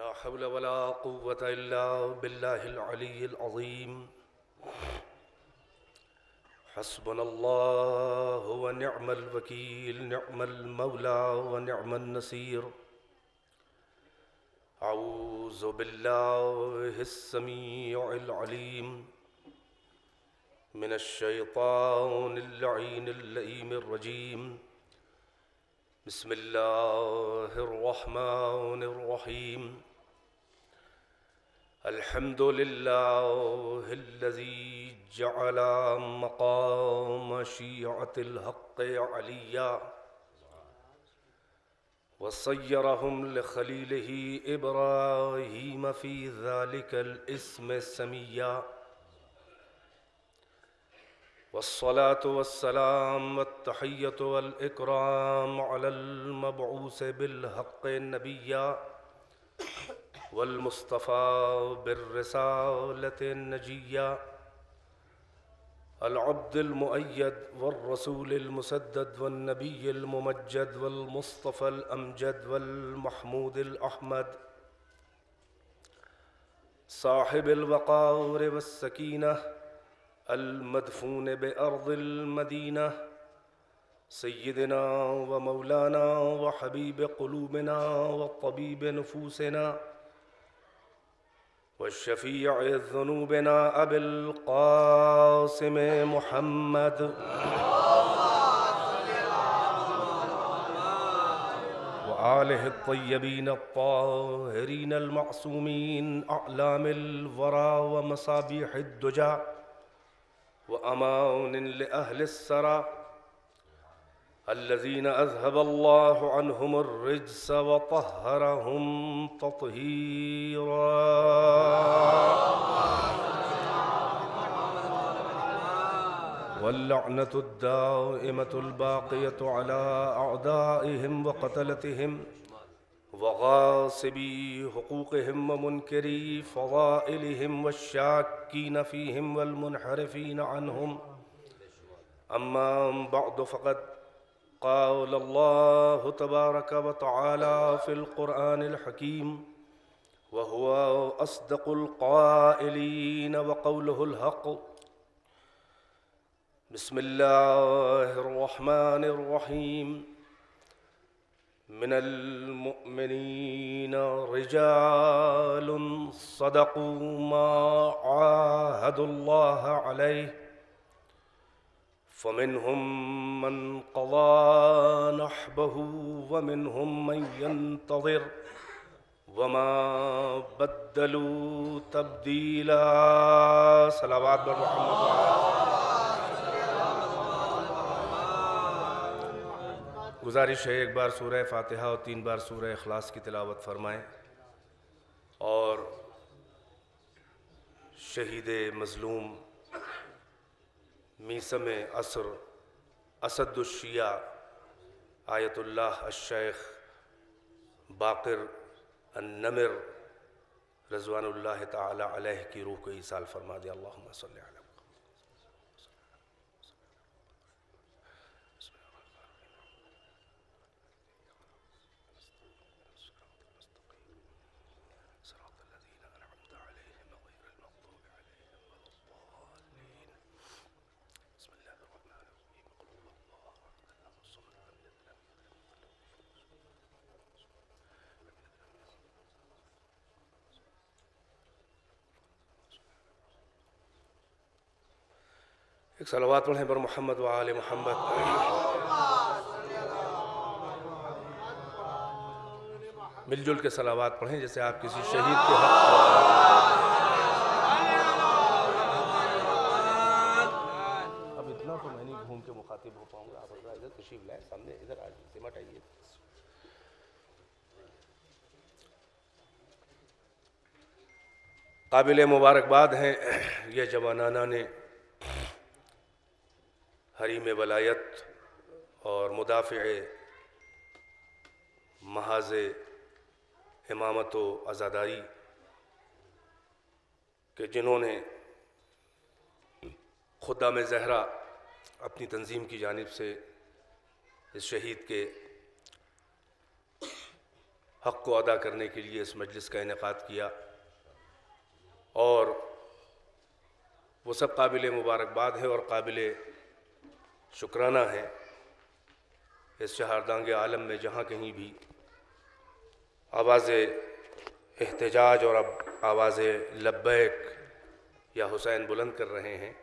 ला हौला वला कुव्वता इल्ला बिल्लाहिल अलिय्यिल अज़ीम। हस्बुनल्लाहु व निअमल वकील, निअमल मौला व निअमन नसीर। अऊज़ु बिल्लाहिस समीउल अलीम मिनश शैतानिर लईनिर लईमिर रजीम। बिस्मिल्लाहिर रहमानिर रहीम। अल्हम्दुलिल्लाहिल्लज़ी जअला मक़ाम शियअतिल हक़्क़ि अलिय्या वसय्यरहुम लिखलीलिही इब्राहीम फ़ी ज़ालिकल इस्म समय्या। वस्सलातु वस्सलाम वत्तहिय्यतु वल इकराम अलल मबऊस बिल हक़्क़ि नबिय्या वल मुस्तफ़ा बिर्रिसालति नजिय्या। अल अब्दुल मुअय्यद वल रसूलिल मुसद्दद वन नबिय्यिल मुमज्जद वल मुस्तफ़ल अमजद वल महमूदिल अहमद साहिबिल वक़ार वस सकीनह अल मदफून बि अर्दिल मदीना सय्यिदना व मौलाना व हबीब क़ुलूबिना व तबीब नुफूसिना व शफ़ीअ ज़ुनूबिना अबिल क़ासिम मुहम्मद व आलिहि त्तय्यबीन अत्ताहिरीन अल-मअसूमीन अअलामिल वरा व मसाबीहिद दुजा व अमानिन लिअहलिस सरा अल्लज़ीना अज़हबल्लाहु अन्हुमुर रिज्स व तह्हरहुम तत्हीरा। वल्लअनतुद दाइमतुल बाक़ियतु अला अअदाइहिम व क़तलतिहिम व गासिबी हुक़ूक़िहिम व मुनकिरी फ़ज़ाइलिहिम वश्शाक्कीन फ़ीहिम वल मुनहरिफ़ीन अन्हुम। अम्मा बअद फ़क़द क़ाल अल्लाहु तबारक व तआला फ़िल क़ुरआनिल हकीम व हुवा अस्दक़ुल क़ाइलीन व क़ौलुहुल हक़्क़। बिस्मिल्लाहिर रहमानिर रहीम। मिनल मुअमिनीना रिजालुन सदक़ू मा आहादुल्लाह अलैहि फ़मिनहुम मन क़ज़ा नहबहु व मिनहुम मन यंतज़िर वमा बद्दलू तब्दीला। सलावत ब मुहम्मद। गुजारिश है एक बार सूरह फ़ातिहा और 3 बार सूरह इखलास की तिलावत फरमाएँ और शहीद मज़लूम मीसम असर असदुश्शिया आयतुल्लाह अश-शेख बाक़िर अन-नमिर रज़वानुल्लाह ताला अलैहि की रूह को ईसाल फरमा दे। अल्लाहुम्मा सल्लि अला। एक सलावत पढ़ें बर मोहम्मद व आले मोहम्मद। मिलजुल के सलावत पढ़ें जैसे आप किसी शहीद के हक़। अब इतना तो मैं नहीं घूम के मुखातिब हो पाऊंगा। आप इधर तशरीफ लाए, सामने इधर आ सिमट आइए। काबिल मुबारकबाद हैं ये जवानाना ने हरीम वलायत और मुदाफ़िए महाज़ इमामत व अज़ादारी के जिन्होंने खुदाम ज़हरा अपनी तंजीम की जानिब से इस शहीद के हक़ को अदा करने के लिए इस मजलिस का इनेकाद किया, और वो सब काबिल मुबारकबाद है और काबिल शुक्राना है। इस शहारदांगे आलम में जहाँ कहीं भी आवाज़ एहतजाज और अब आवाज़ लब्बैक या हुसैन बुलंद कर रहे हैं,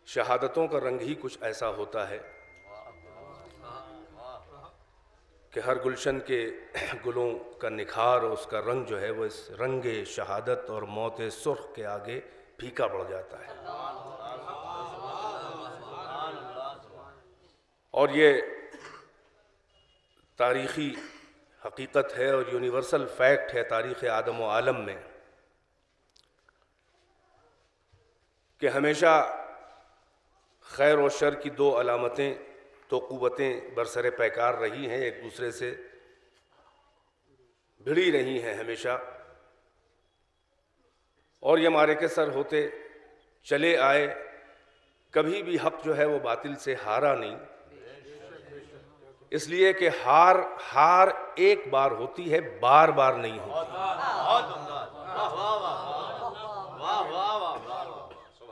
शहादतों का रंग ही कुछ ऐसा होता है कि हर गुलशन के गुलों का निखार और उसका रंग जो है वो इस रंगे शहादत और मौत सुर्ख के आगे फीका पड़ जाता है। और ये तारीख़ी हकीकत है और यूनिवर्सल फैक्ट है तारीख़ आदम व आलम में कि हमेशा खैर और शर की दो अलामतें, तो क़ुव्वतें बरसरे पैकार रही हैं, एक दूसरे से भिड़ी रही हैं हमेशा, और ये मारे के सर होते चले आए। कभी भी हक़ जो है वो बातिल से हारा नहीं, इसलिए कि हार एक बार होती है, बार बार नहीं होती।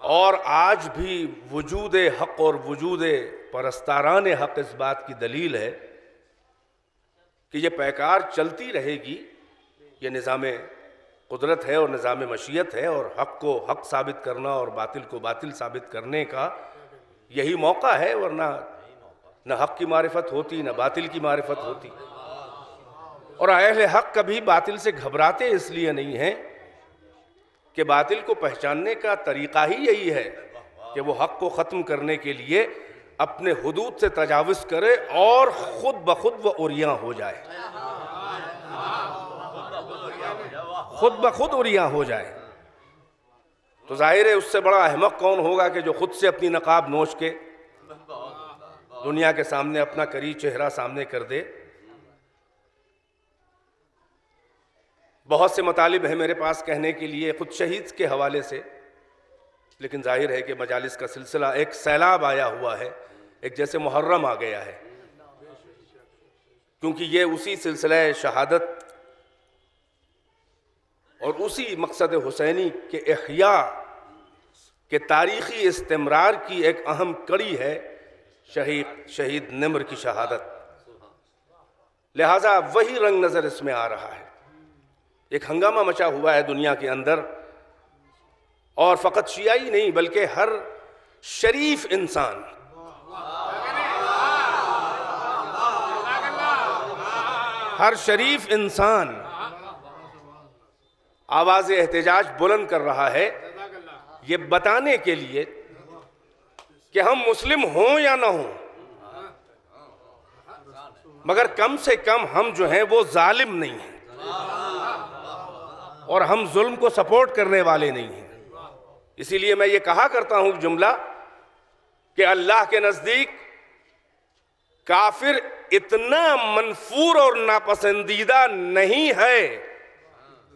और आज भी वजूद हक़ और वजूद परस्तारान हक़ इस बात की दलील है कि ये पैकार चलती रहेगी। ये निज़ाम कुदरत है और निज़ाम मशीयत है, और हक़ को हक़ साबित करना और बातिल को बातिल साबित करने का यही मौका है, वरना न हक़ की मारिफत होती न बातिल की मारिफत होती। और अहले हक़ कभी बातिल से घबराते इसलिए नहीं हैं कि बातिल को पहचानने का तरीक़ा ही यही है कि वो हक़ को ख़त्म करने के लिए अपने हुदूद से तजावुज़ करे और ख़ुद ब खुद वो उरियां हो जाए, खुद ब खुद उरियां हो जाए। तो जाहिर है उससे बड़ा अहमक कौन होगा कि जो खुद से अपनी नकाब नोच के दुनिया के सामने अपना करी चेहरा सामने कर दे। बहुत से मतालिब हैं मेरे पास कहने के लिए खुद शहीद के हवाले से, लेकिन जाहिर है कि मजालिस का सिलसिला एक सैलाब आया हुआ है, एक जैसे मुहर्रम आ गया है, क्योंकि ये उसी सिलसिला शहादत और उसी मकसद हुसैनी के इह्या के तारीख़ी इस्तिमरार की एक अहम कड़ी है शहीद निम्र की शहादत। लिहाजा वही रंग नज़र इसमें आ रहा है। एक हंगामा मचा हुआ है दुनिया के अंदर, और फ़कत शिया ही नहीं बल्कि हर शरीफ इंसान आवाज़ एहतजाज बुलंद कर रहा है, ये बताने के लिए कि हम मुस्लिम हों या ना हों, मगर कम से कम हम जो हैं वो जालिम नहीं हैं और हम जुल्म को सपोर्ट करने वाले नहीं हैं। इसीलिए मैं ये कहा करता हूं जुमला कि अल्लाह के नज़दीक काफिर इतना मनफूर और नापसंदीदा नहीं है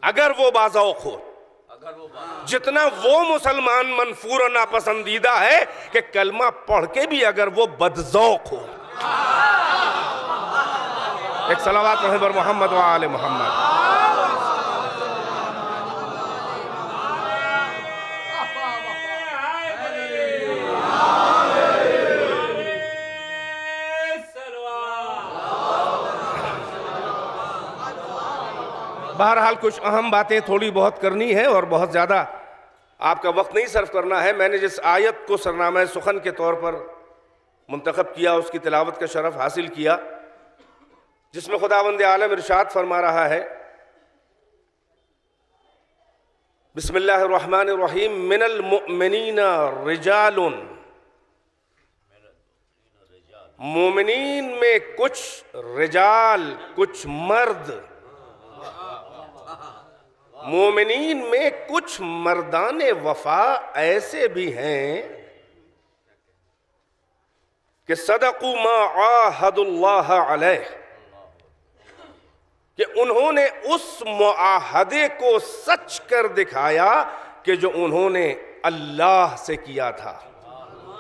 अगर वो बाज़ौक़ हो, जितना वो मुसलमान मनफूर और नापसंदीदा है कि कलमा पढ़ के भी अगर वो बदज़ौक़ हो। एक सलावत पढ़ें बर मोहम्मद व आले मोहम्मद। बहरहाल कुछ अहम बातें थोड़ी बहुत करनी है और बहुत ज़्यादा आपका वक्त नहीं सर्फ करना है। मैंने जिस आयत को सरनामा सुखन के तौर पर मुंतखब किया उसकी तिलावत का शरफ हासिल किया, जिसमें खुदावंद आलम इरशाद फरमा रहा है, बिस्मिल्लाहिर्रहमानिर्रहीम, मिनल मुअमिनीना रिजालुन, मोमिनीन में कुछ रिजाल, कुछ मर्द, मोमिनीन में कुछ मर्दाने वफा ऐसे भी हैं कि सदक़ू मा आहदुल्लाह अलैह, कि उन्होंने उस मुआहदे को सच कर दिखाया कि जो उन्होंने अल्लाह से किया था,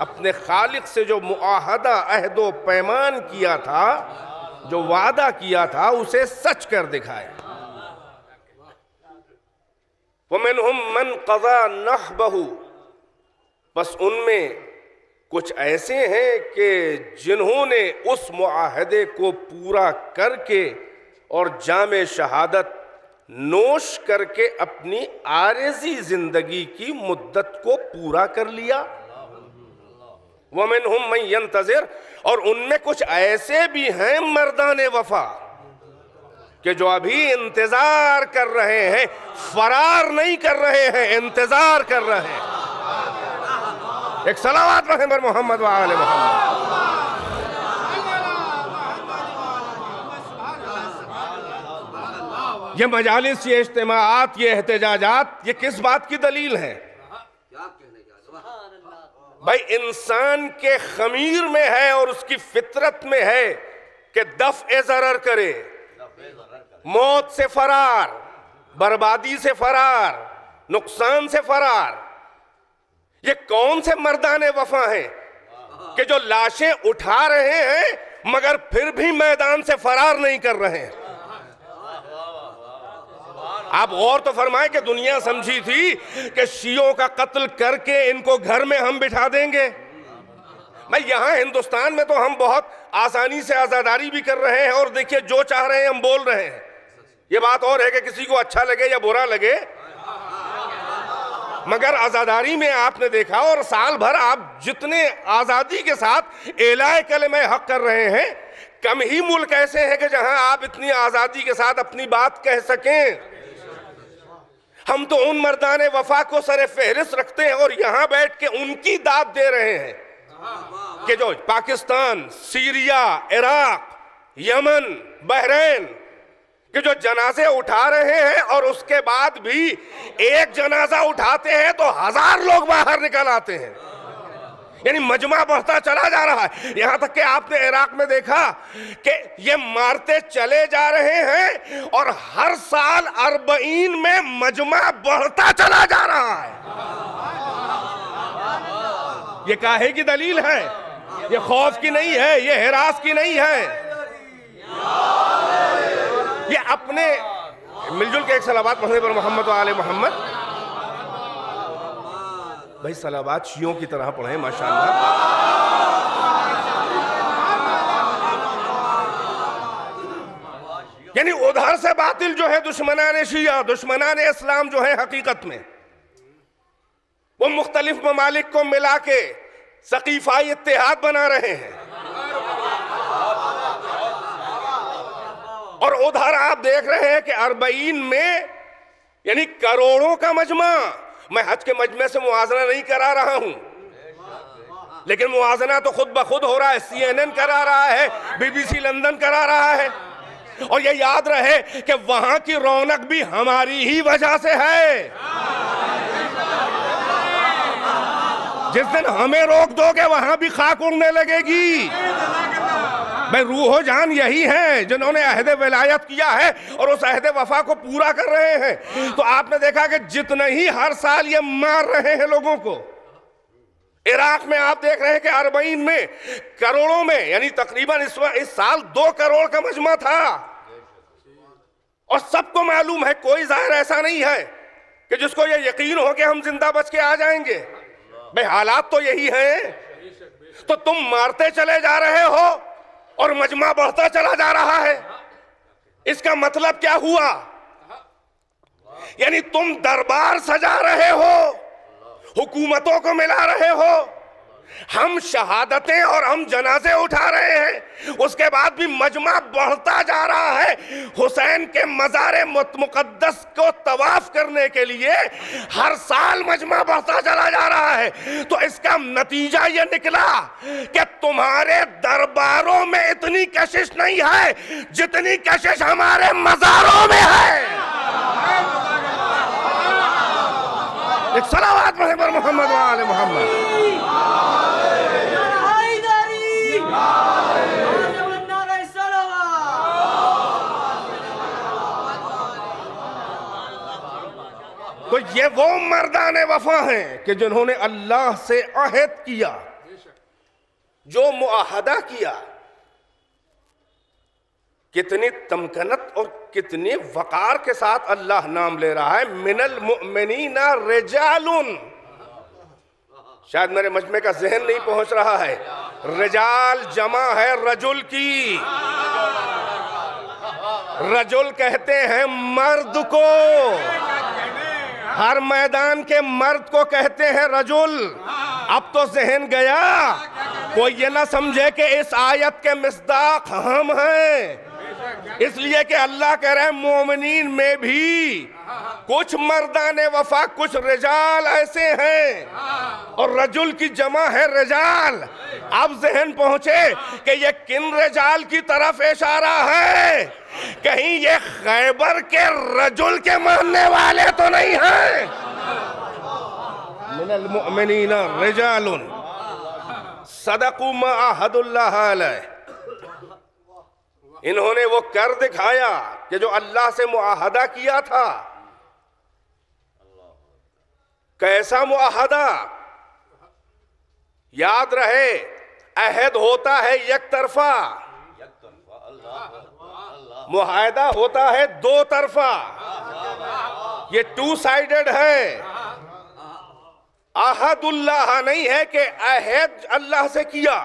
अपने खालिक से जो मुआहदा अहदो पैमान किया था जो वादा किया था उसे सच कर दिखाया। वमिनहुम मन क़ज़ा नहबहु, बस उनमें कुछ ऐसे हैं कि जिन्होंने उस मुआहदे को पूरा करके और जामे शहादत नोश करके अपनी आरज़ी जिंदगी की मुद्दत को पूरा कर लिया। वमिनहुम मन यंतज़िर, और उनमें कुछ ऐसे भी हैं मर्दाने वफा कि जो अभी इंतजार कर रहे हैं, फरार नहीं कर रहे हैं, इंतजार कर रहे हैं। एक सलावत पढ़ें पर मोहम्मद व आले मोहम्मद। ये मजालिस, ये इज्तिमाआत, ये एहतजाजात, ये किस बात की दलील है? भाई इंसान के खमीर में है और उसकी फितरत में है कि दफ़ ज़रर करे, मौत से फरार, बर्बादी से फरार, नुकसान से फरार। ये कौन से मर्दाने वफा हैं कि जो लाशें उठा रहे हैं मगर फिर भी मैदान से फरार नहीं कर रहे हैं? आप और तो फरमाए कि दुनिया समझी थी कि शियों का कत्ल करके इनको घर में हम बिठा देंगे। भाई यहां हिंदुस्तान में तो हम बहुत आसानी से आजादारी भी कर रहे हैं और देखिए जो चाह रहे हैं हम बोल रहे हैं। ये बात और है कि किसी को अच्छा लगे या बुरा लगे, मगर आजादारी में आपने देखा और साल भर आप जितने आजादी के साथ एलाए कलमे हक कर रहे हैं, कम ही मुल्क ऐसे हैं कि जहां आप इतनी आजादी के साथ अपनी बात कह सकें। हम तो उन मर्दाने वफा को सरे फहरिस्त रखते हैं और यहां बैठ के उनकी दाद दे रहे हैं कि जो Pakistan, Syria, Iraq, Yemen, Bahrain कि जो जनाजे उठा रहे हैं और उसके बाद भी एक जनाजा उठाते हैं तो 1000 लोग बाहर निकल आते हैं। यानी मजमा बढ़ता चला जा रहा है। यहां तक कि आपने इराक में देखा कि ये मारते चले जा रहे हैं और हर साल 40 में मजमा बढ़ता चला जा रहा है। ये काहे की दलील है? ये खौफ की नहीं है, ये हिरास की नहीं है। ये अपने मिलजुल के एक सलावत पढ़ने पर मोहम्मद व आले मोहम्मद। भाई सलावत शियों की तरह पढ़े माशाअल्लाह। यानी उधर से बातिल जो है दुश्मनाने शिया, दुश्मनाने इस्लाम जो है हकीकत में वो मुख्तलिफ ममालिक को मिला के सकीफाई इत्तेहाद बना रहे हैं। और उधर आप देख रहे हैं कि 40 में यानी करोड़ों का मजमा। मैं हज के मजमे से मुआजना नहीं करा रहा हूं, लेकिन मुआजना तो खुद ब खुद हो रहा है। CNN करा रहा है, BBC लंदन करा रहा है। और ये याद रहे कि वहां की रौनक भी हमारी ही वजह से है। जिस दिन हमें रोक दोगे वहां भी खाक उड़ने लगेगी। भाई रूहो जान यही है जिन्होंने अहद विलायत किया है और उस अहद वफा को पूरा कर रहे हैं। तो आपने देखा कि जितने ही हर साल ये मार रहे हैं लोगों को। इराक में आप देख रहे हैं कि 40 में करोड़ों में यानी तकरीबन इस साल 2 करोड़ का मजमा था। और सबको मालूम है, कोई जाहिर ऐसा नहीं है कि जिसको ये यकीन हो कि हम जिंदा बच के आ जाएंगे। भाई हालात तो यही हैं। तो तुम मारते चले जा रहे हो और मजमा बढ़ता चला जा रहा है। इसका मतलब क्या हुआ? यानी तुम दरबार सजा रहे हो, हुकूमतों को मिला रहे हो, हम शहादतें और हम जनाजे उठा रहे हैं, उसके बाद भी मजमा बढ़ता जा रहा है। हुसैन के मज़ार मुक़द्दस को तवाफ करने के लिए हर साल मजमा बढ़ता चला जा रहा है। तो इसका नतीजा ये निकला कि तुम्हारे दरबारों में इतनी कशिश नहीं है जितनी कशिश हमारे मज़ारों में है। एक सलावत पढ़े पर मोहम्मद व आले मोहम्मद। तो ये वो मर्दाने वफा हैं कि जिन्होंने अल्लाह से अहद किया, जो मुआहदा किया कितनी तमकनत और कितने वकार के साथ अल्लाह नाम ले रहा है, मिनल मुमिनीना रिजालुन। शायद मेरे मजमे का जहन नहीं पहुंच रहा है। रिजाल जमा है रजुल की। रजुल कहते हैं मर्द को, हर मैदान के मर्द को कहते हैं रजुल। अब तो जहन गया, कोई ये ना समझे कि इस आयत के मिस्दाक हम हैं, इसलिए कि अल्लाह कह रहे हैं मोमिनीन में भी कुछ मर्दाने वफा, कुछ रिजाल ऐसे हैं, और रजुल की जमा है रिजाल। अब जहन पहुंचे कि ये किन रिजाल की तरफ इशारा है, कहीं ये खैबर के रजुल के मानने वाले तो नहीं हैं। मिनल मुमिनीना रिजालुन सदकू मा अहदुल्लाह अलैह। इन्होंने वो कर दिखाया कि जो अल्लाह से मुआहदा किया था। कैसा मुआहदा? याद रहे, अहद होता है एक तरफा, मुआहदा होता है दो तरफा, ये टू साइडेड है। अहदुल्लाह नहीं है कि अहद अल्लाह से किया,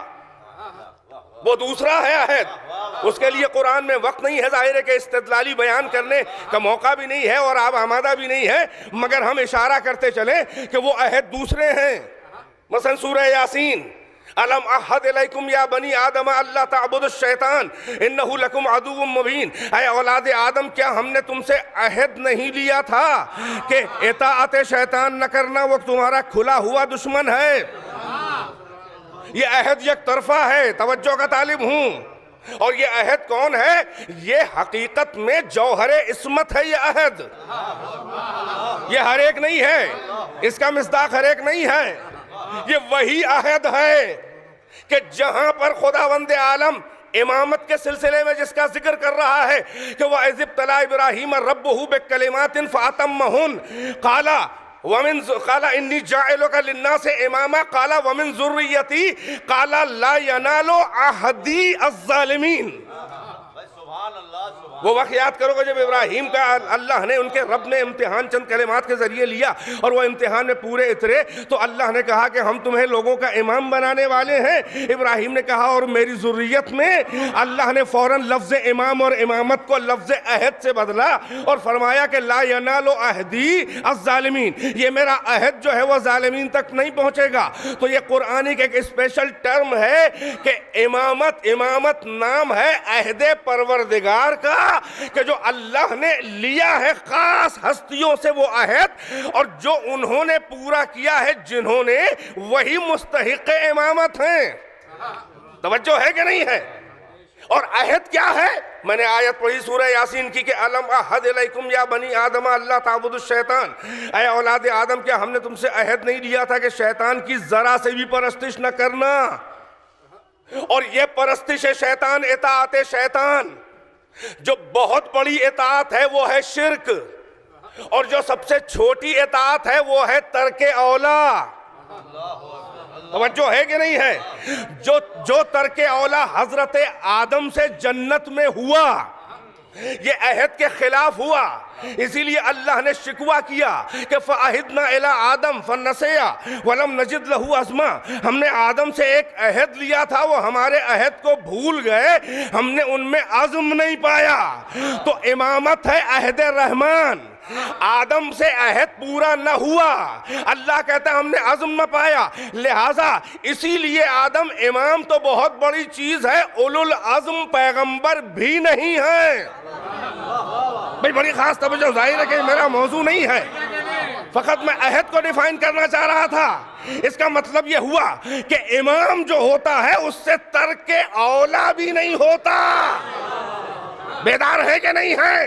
वो दूसरा है अहद। उसके लिए कुरान में वक्त नहीं है, जाहिर है कि इस्तिदलाली बयान करने का मौका भी नहीं है और आप आमादा भी नहीं है, मगर हम इशारा करते चले कि वो अहद दूसरे हैं। मसलन सूरह यासीन, अलम अहद इलैकुम या बनी आदम अल्ला ताबुदुश शैतान इन्नहु लकुम अदुव्वुम मुबीन। ऐ औलाद आदम, क्या हमने तुमसे अहद नहीं लिया था कि इताअत शैतान न करना, वो तुम्हारा खुला हुआ दुश्मन है। ये अहद एक तरफा है, तवज्जो का तालिब हूं। और ये अहद कौन है? ये हकीकत में जौहरे इस्मत है। ये अहद ये हर एक नहीं है, इसका मिस्दाक हर एक नहीं है। ये वही अहद है कि जहां पर खुदावंद आलम इमामत के सिलसिले में जिसका जिक्र कर रहा है कि वह इज़ तला इब्राहीम रब्बहू बिकलिमातिन फअतम्महुन काला वमिन काला इन्नी जाइलुका लिन्नासि इमामा काला वमिन ज़ुर्रियती काला ला यनालु अहदी अज़्ज़ालिमीन। वो वक्त याद करोगे जब इब्राहिम का अल्लाह ने, उनके रब ने इम्तिहान चंद कलिमात के जरिए लिया और वो इम्तिहान में पूरे उतरे, तो अल्लाह ने कहा कि हम तुम्हें लोगों का इमाम बनाने वाले हैं। इब्राहिम ने कहा और मेरी ज़ुर्रियत में। अल्लाह ने फौरन लफ्ज़ इमाम और इमामत को लफ्ज़ अहद से बदला और फरमाया कि ला यनालु अहदी अज़्ज़ालिमीन, ये मेरा अहद जो है वह ज़ालिमीन तक नहीं पहुँचेगा। तो ये कुरानिक एक स्पेशल टर्म है कि इमामत नाम है अहद परवरदिगार का, कि जो अल्लाह ने लिया है खास हस्तियों से वो अहद, और जो उन्होंने पूरा किया है जिन्होंने, वही मुस्तहिक़ इमामत हैं। तवज्जो है कि नहीं है? और अहद क्या है? मैंने आयत पढ़ी सूरह यासीन की कि अलम अहद इलैकुम या बनी आदम अल्ला ताबुदुश शैतान। ऐ औलाद आदम, क्या हमने तुमसे अहद नहीं लिया था कि शैतान की जरा से भी परस्तिश न करना? और ये परस्तिश शैतान, इताअत शैतान, जो बहुत बड़ी इताअत है वो है शिर्क, और जो सबसे छोटी इताअत है वो है तर्के औला। तवज्जो है कि नहीं है? जो तर्के औला हजरत आदम से जन्नत में हुआ, ये अहद के खिलाफ हुआ। इसीलिए अल्लाह ने शिकवा किया कि फ़अहिदना इला आदम फ़नसिया वलम नजिद लहू अज़्मा। हमने आदम से एक अहद लिया था, वो हमारे अहद को भूल गए, हमने उनमें अज़्म नहीं पाया। तो इमामत है अहद रहमान। आदम से अहद पूरा न हुआ, अल्लाह कहता है हमने अज़्म न पाया, लिहाजा इसीलिए आदम इमाम तो बहुत बड़ी चीज है, उलुल अज़्म पैगंबर भी नहीं है। भाई बड़ी खास तवज्जो, जाहिर है कि मेरा मौजू नहीं है, फकत मैं अहद को डिफाइन करना चाह रहा था। इसका मतलब यह हुआ कि इमाम जो होता है उससे तर्के औला भी नहीं होता। बेदार है कि नहीं है?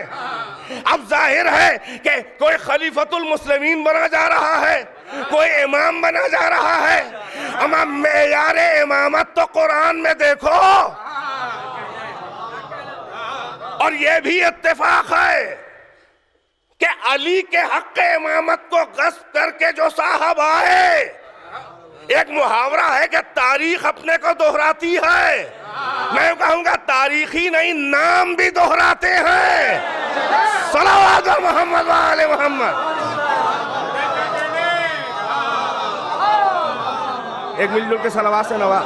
अब जाहिर है कि कोई खलीफतुल मुस्लिमीन बना जा रहा है, कोई इमाम बना जा रहा है। अमा मेयारे इमामत तो कुरान में देखो, और यह भी इत्तेफाक है कि अली के हक इमामत को गस्ब करके जो साहब आए, एक मुहावरा है कि तारीख अपने को दोहराती है। मैं कहूंगा तारीखी नहीं, नाम भी दोहराते हैं। सलावत मोहम्मद वाले मोहम्मद। एक मिलजुल के सलावत से नवा।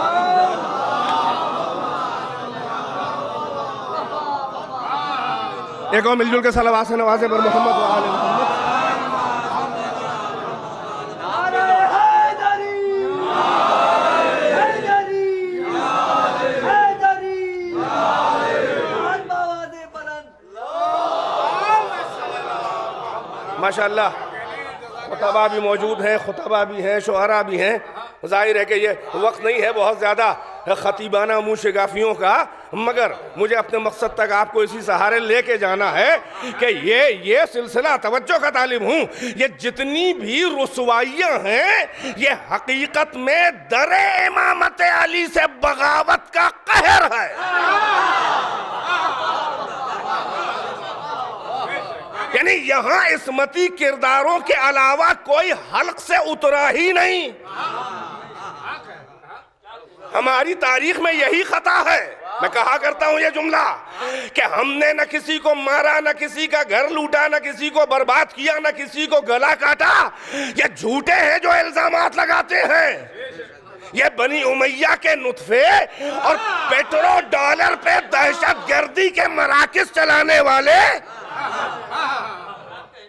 एक और मिलजुल के सलावत से नवाजे पर मोहम्मद वाले मोहम्मद। माशाअल्लाह खुतबा भी मौजूद हैं, खुतबा भी हैं, शुअरा भी हैं। जाहिर है कि ये वक्त नहीं है बहुत ज़्यादा खतीबाना मुँह शिगाफियों का, मगर मुझे अपने मकसद तक आपको इसी सहारे लेके जाना है कि ये सिलसिला, तवज्जो का तालिब हूँ, ये जितनी भी रुसवाइयाँ हैं ये हकीकत में दरे इमामत अली से बगावत का कहर है। यानी यहाँ इस्मती किरदारों के अलावा कोई हल्क से उतरा ही नहीं। हमारी तारीख में यही खता है। मैं कहा करता हूं ये जुमला कि हमने न किसी को मारा, न किसी का घर लूटा, न किसी को बर्बाद किया, न किसी को गला काटा। ये झूठे हैं जो इल्जामात लगाते हैं। ये बनी उमैया के नुत्फे और पेट्रो डॉलर पे दहशत गर्दी के मराकिज चलाने वाले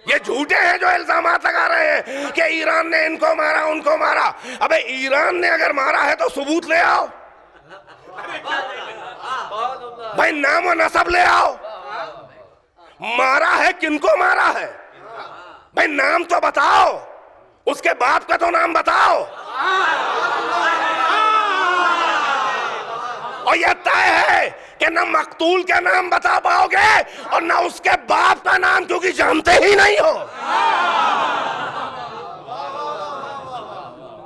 ये झूठे हैं जो इल्जामात लगा रहे हैं कि ईरान ने इनको मारा, उनको मारा। अबे ईरान ने अगर मारा है तो सबूत ले आओ भाई, नाम और नसब ले आओ। मारा है, किनको मारा है भाई, नाम तो बताओ, उसके बाप का तो नाम बताओ। और यह तय है कि न मकतूल का नाम बता पाओगे और न उसके बाप का नाम, क्योंकि जानते ही नहीं हो।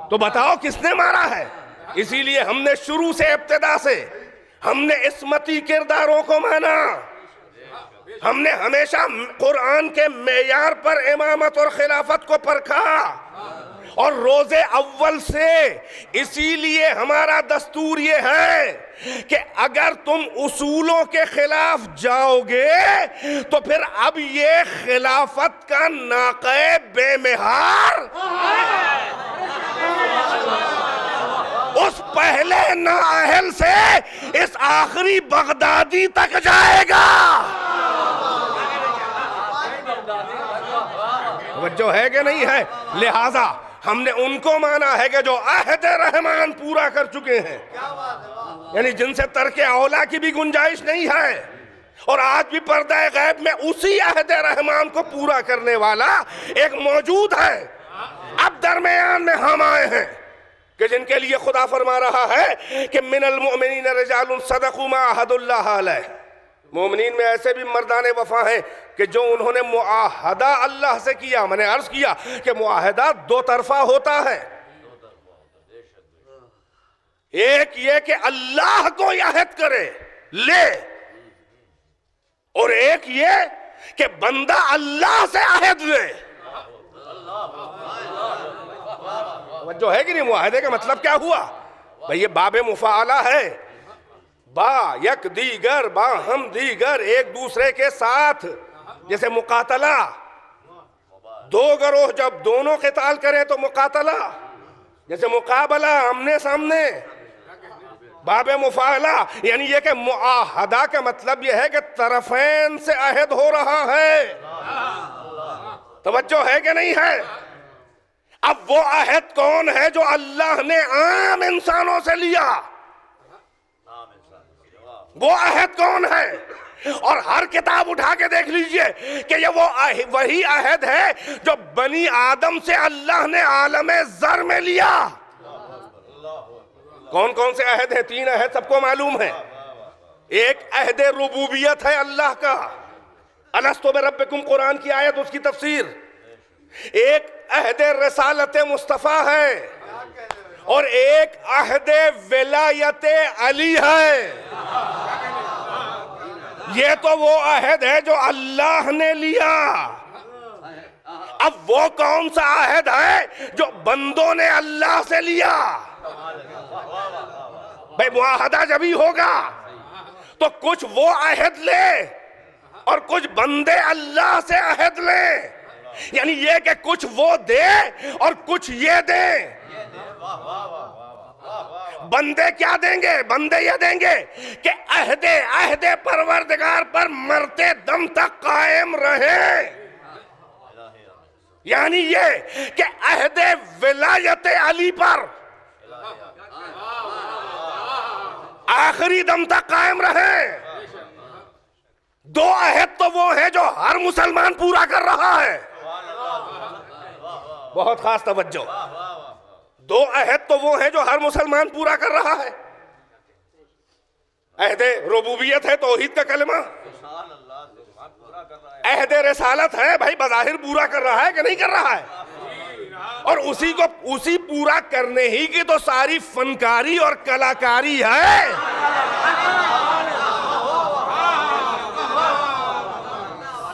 तो बताओ किसने मारा है। इसीलिए हमने शुरू से, इब्तिदा से हमने इस्मती किरदारों को माना। हमने हमेशा कुरान के मेयार पर इमामत और खिलाफत को परखा और रोजे अव्वल से। इसीलिए हमारा दस्तूर ये है कि अगर तुम उसूलों के खिलाफ जाओगे तो फिर अब ये खिलाफत का नाक़े बेमिहार उस पहले नाअहल से इस आखिरी बगदादी तक जाएगा। जो है कि नहीं है, लिहाजा हमने उनको माना है कि जो अहद रहमान पूरा कर चुके हैं, यानी जिनसे तर्के औला की भी गुंजाइश नहीं है। और आज भी पर्दा गैब में उसी अहद रहमान को पूरा करने वाला एक मौजूद है। अब दरमियान में हम आए हैं कि जिनके लिए खुदा फरमा रहा है कि मिनल मुमिनीन रिजालुन सदक़ू मा अहदुल्लाह अलैह। मोमिनीन में ऐसे भी मर्दाने वफा हैं कि जो उन्होंने मुआहदा अल्लाह से किया। मैंने अर्ज किया कि मुआहदा दो तरफा होता है। एक ये कि अल्लाह को अहद करे ले, और एक ये कि बंदा अल्लाह से अहद ले। जो है कि नहीं, मुआहदे का मतलब क्या हुआ भाई? ये बाबे मुफाला है। बा यक दीगर, बा हम दीगर, एक दूसरे के साथ। जैसे मुकातला, दो गरोह जब दोनों क़िताल करें तो मुकातला। जैसे मुकाबला, आमने सामने। बाबे मुफाला यानी ये कि मुआहदा का मतलब यह है कि तरफैन से अहद हो रहा है। तवज्जो है कि नहीं है? अब वो अहद कौन है जो अल्लाह ने आम इंसानों से लिया? वो अहद कौन है? और हर किताब उठा के देख लीजिए कि ये वो वही अहद है जो बनी आदम से अल्लाह ने आलमे ज़र में लिया। कौन कौन से अहद है? 3 अहद सबको मालूम है। एक अहद रुबूबियत है अल्लाह का, अलस्तु बिरब्बिकुम कुरान की आयत, उसकी तफसीर। एक अहद रसालत मुस्तफ़ा है और एक अहद विलायत अली है। ये तो वो अहद है जो अल्लाह ने लिया। अब वो कौन सा अहद है जो बंदों ने अल्लाह से लिया? भाई मुआहदा जब ही होगा तो कुछ वो अहद ले और कुछ बंदे अल्लाह से अहद ले, यानी ये कि कुछ वो दे और कुछ ये दे। बंदे क्या देंगे? बंदे ये देंगे कि अहदे अहदे परवरदिगार पर मरते दम तक कायम रहे, यानी ये कि अहदे विलायत अली पर आखिरी दम तक कायम रहे। दो अहद तो वो है जो हर मुसलमान पूरा कर रहा है, बहुत खास तवज्जो। दो अहद तो वो है जो हर मुसलमान पूरा कर रहा है। अहदे रुबूबियत है, तौहीद का कलमा। अहदे रिसालत है, भाई बज़ाहिर पूरा कर रहा है कि नहीं कर रहा है? और उसी पूरा करने ही की तो सारी फनकारी और कलाकारी है।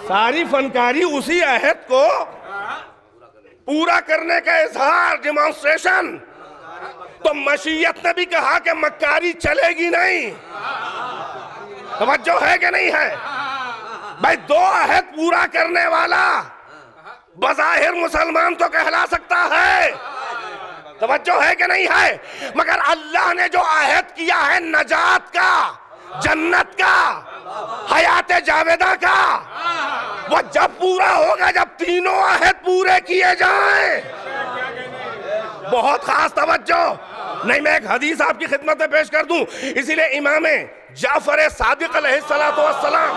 सारी फनकारी उसी अहद को पूरा करने का इजहार, डिमॉन्स्ट्रेशन। तो मशीयत ने भी कहा कि मक्कारी चलेगी नहीं। तवज्जो है कि नहीं है? भाई दो अहद पूरा करने वाला बज़ाहिर मुसलमान तो कहला सकता है, तवज्जो है कि नहीं है? मगर अल्लाह ने जो अहद किया है नजात का, जन्नत का, हयात जावेदा का, वो जब पूरा होगा जब तीनों अहद पूरे किए जाएं। बहुत खास तवज्जो। नहीं, मैं एक हदीस आपकी खिदमत में पेश कर दूं, इसीलिए इमाम जाफर सादिक अलैहिस्सलातु वस्सलाम,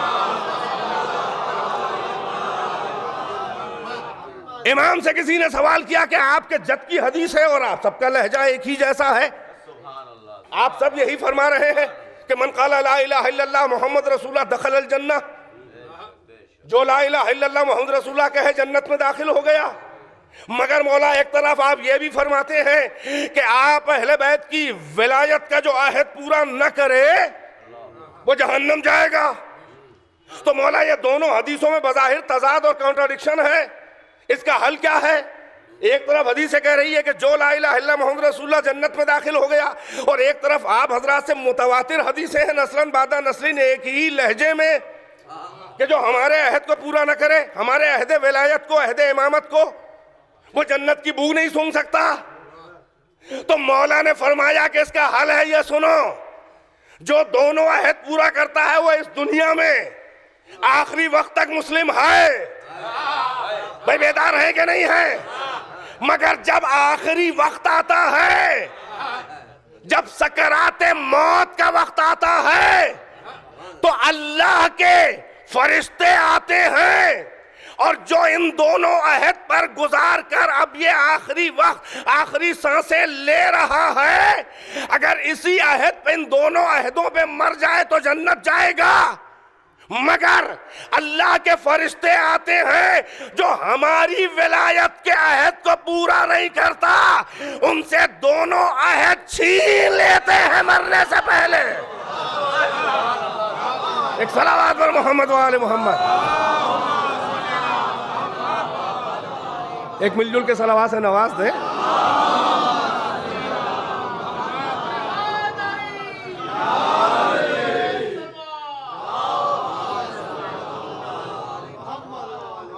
इमाम से किसी ने सवाल किया कि आपके जद की हदीस है और आप सबका लहजा एक ही जैसा है, आप सब यही फरमा रहे हैं कि मन क़ाला ला इलाहा इल्लल्लाह मुहम्मद रसूलुल्लाह दखलल जन्नह, जो ला इलाहा इल्लल्लाह मुहम्मद रसूलुल्लाह कहे जन्नत में दाखिल हो गया। मगर मौला एक तरफ आप ये भी फरमाते हैं कि आप अहले बैत की विलायत का जो अहद पूरा न करे वो जहन्नम जाएगा। तो मौला ये दोनों हदीसों में बज़ाहिर तज़ाद और कॉन्ट्राडिक्शन है, इसका हल क्या है? एक तरफ हदीस कह रही है कि जो ला इलाहा इल्लल्लाह मुहम्मद रसूलुल्लाह जन्नत में दाखिल हो गया, और एक तरफ आप हजरात से मुतवातिर हदीसें हैं नस्लन बादा नस्लिन एक ही लहजे में कि जो हमारे अहद को पूरा न करे, हमारे अहद विलायत को, अहद इमामत को, वो जन्नत की बू नहीं सूंघ सकता। तो मौला ने फरमाया कि इसका हल है, ये सुनो, जो दोनों अहद पूरा करता है वो इस दुनिया में आखिरी वक्त तक मुस्लिम है। भाई बेदार है कि नहीं है? मगर जब आखिरी वक्त आता है, जब सकराते मौत का वक्त आता है, तो अल्लाह के फरिश्ते आते हैं और जो इन दोनों अहद पर गुजार कर अब ये आखिरी वक्त, आखिरी सांसें ले रहा है, अगर इसी अहद पे, इन दोनों अहदों पे मर जाए तो जन्नत जाएगा। मगर अल्लाह के फरिश्ते आते हैं जो हमारी विलायत के अहद को पूरा नहीं करता, उनसे दोनों अहद छीन लेते हैं मरने से पहले। एक सलावत पर मोहम्मद वाले मोहम्मद, एक मिलजुल के सलावत से नवाज दे।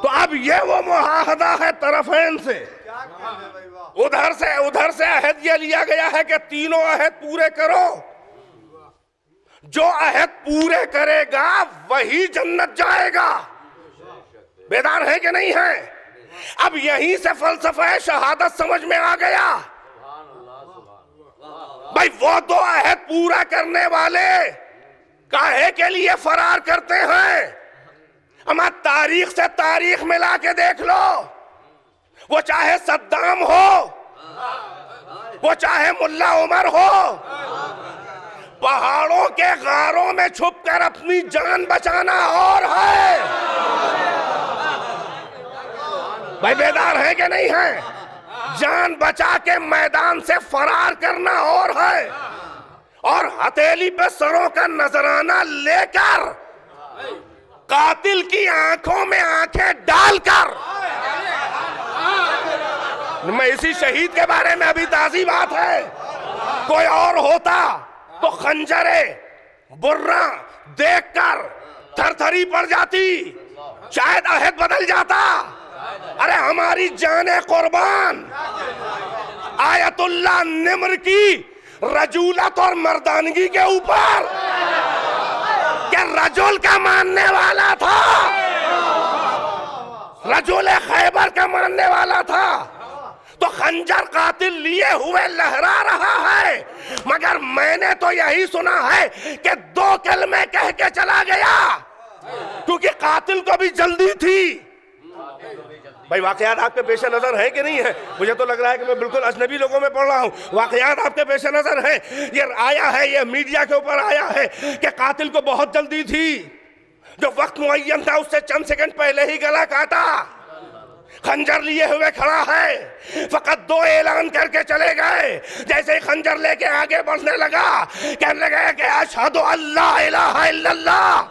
तो अब ये वो मुआहदा है तरफैन से, उधर से अहद ये लिया गया है कि तीनों अहद पूरे करो, जो अहद पूरे करेगा वही जन्नत जाएगा। बेदार है कि नहीं है? अब यहीं से फलसफा शहादत समझ में आ गया। भाई वो दो अहद पूरा करने वाले काहे के लिए फरार करते हैं? हमारा तारीख से तारीख मिला के देख लो, वो चाहे सद्दाम हो, वो चाहे मुल्ला उमर हो, पहाड़ों के गारों में छुपकर अपनी जान बचाना और है। भाई बेदार है कि नहीं है? जान बचा के मैदान से फरार करना और है, और हथेली पे सरों का नजराना लेकर कातिल की आंखों में आंखें डालकर, मैं इसी शहीद के बारे में अभी ताज़ी बात है, कोई और होता तो खंजरे बुर्रा देखकर थरथरी पड़ जाती, शायद अहद बदल जाता। अरे हमारी जाने कुर्बान आयतुल्लाह निम्र की रजूलत और मर्दानगी के ऊपर, क्या रजूल का मानने वाला था, रजूल खैबर का मानने वाला था, तो खंजर कातिल लिए हुए लहरा रहा है। मगर मैंने तो यही सुना है कि 2 कलमे कह के चला गया, क्योंकि कातिल को भी जल्दी थी। भाई वाकयात आपके पेश नजर है कि नहीं है? मुझे तो लग रहा है कि मैं बिल्कुल अजनबी लोगों में पढ़ रहा हूँ। वाकयात आपके पेश नजर है, ये आया है, ये मीडिया के ऊपर आया है कि कातिल को बहुत जल्दी थी, जो वक्त मुअय्यन था उससे चंद सेकंड पहले ही गला काटा, खंजर लिए हुए खड़ा है। फकत 2 ऐलान करके चले गए। जैसे ही खंजर लेके आगे बढ़ने लगा, कहने लगे कि अशहदु अल्ला इलाहा इल्लल्लाह।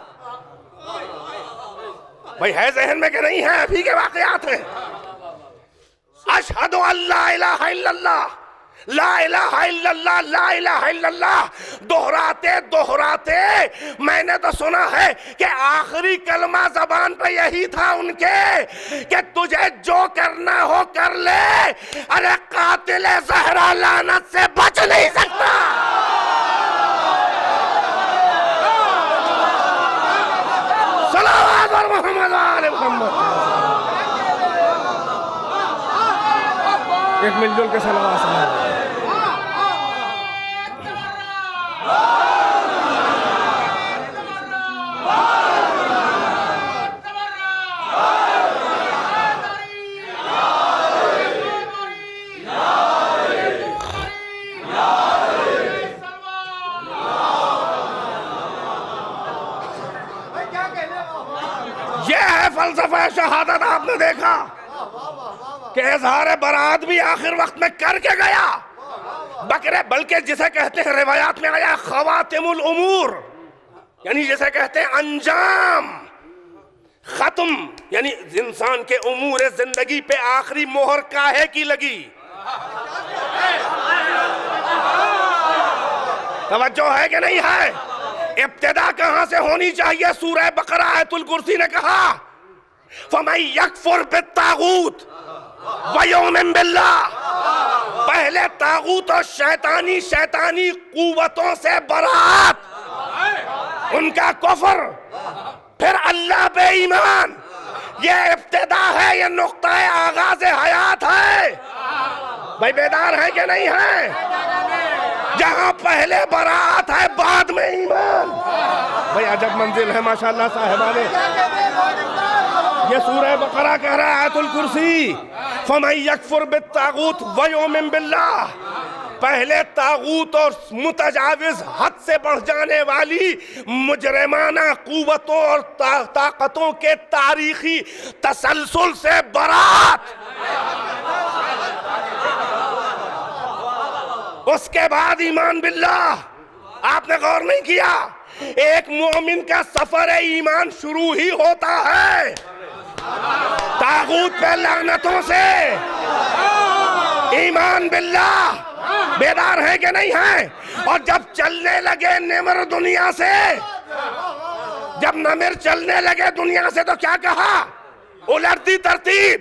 भाई है जहन में कि नहीं है? अभी के वाकयात हैं। अशहदु अल्ला इलाहा इल्लल्लाह, ला इलाहा इल्लल्लाह, ला इलाहा इल्लल्लाह दोहराते दोहराते मैंने तो सुना है कि आखिरी कलमा जबान पे यही था उनके कि तुझे जो करना हो कर ले, अरे कातिल ज़हरा लानत से बच नहीं सकता। सलावत और मोहम्मद वाले मोहम्मद। एक मिलजुल के सलावत। फलसफा शहादत आपने देखा कि इज़हार बरात भी आखिर वक्त में करके गया। बकरे बल्कि जिसे कहते हैं रिवायात में आया खवातिमुल उमूर, यानी जिसे कहते हैं अंजाम खत्म, यानी इंसान के उमूर जिंदगी पे आखिरी मोहर काहे की लगी। तवज्जो है कि नहीं है? इब्तिदा कहां से होनी चाहिए? सूरह बकरा आयतुल कुर्सी ने कहा फमन यकफुर बित्तागूत व युमिन बिल्लाह। पहले तागूत और शैतानी कुव्वतों से बरात, उनका कुफ्र, फिर अल्लाह पे ईमान। ये इब्तिदा है, ये नुक्ता आगाज़ हयात है। भाई बेदार है कि नहीं है? जहां पहले बरात है बाद में ईमान। भाई अजब मंजिल है माशाल्लाह साहिबाने। ये सूरह बकरा कह रहा है आयतुल कुर्सी फमन यकफुर बित्तागूत व युमिन बिल्लाह। पहले तागूत और मुतजाविज हद से बढ़ जाने वाली मुजरिमाना कुव्वतों और ताकतों के तारीखी तसलसल से बरात, उसके बाद ईमान बिल्लाह। आपने गौर नहीं किया? एक मोमिन का सफर ईमान शुरू ही होता है तागूत पे लानतों से, ईमान बिल्लाह। बेदार है कि नहीं है? और जब चलने लगे निमर दुनिया से, जब नमिर चलने लगे दुनिया से तो क्या कहा? उलट दी तरतीब।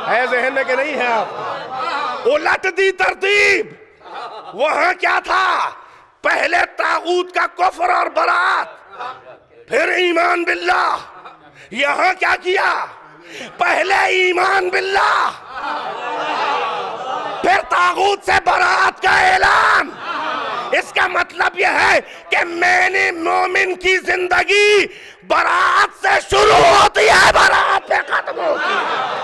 है जहन में कि नहीं है? आप उलट दी तरतीब। वहां क्या था? पहले तागूत का कुफ्र और बरात, फिर ईमान बिल्लाह। यहां क्या किया? पहले ईमान बिल्लाह, फिर तागूत से बरात का ऐलान। इसका मतलब यह है कि मैंने मोमिन की जिंदगी बरात से शुरू होती है, बरात पे खत्म होती है।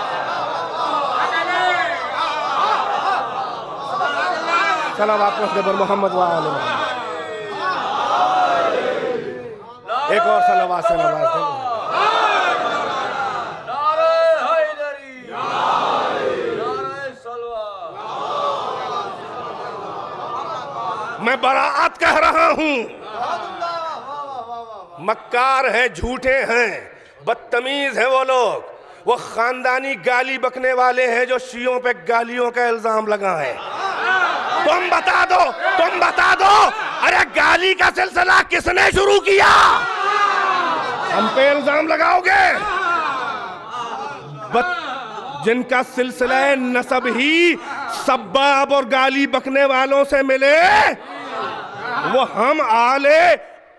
सलावत पर मोहम्मद वाले एक और सलावत से नवाज दें। मैं बरात कह रहा हूं। मक्कार हैं, झूठे हैं, बदतमीज हैं वो लोग। वो खानदानी गाली बकने वाले हैं जो शियों पे गालियों का इल्जाम लगाएं। तुम बता दो, अरे गाली का सिलसिला किसने शुरू किया? हम पे इल्जाम लगाओगे? जिनका सिलसिला नसब ही सब्बाब और गाली बकने वालों से मिले, वो हम आले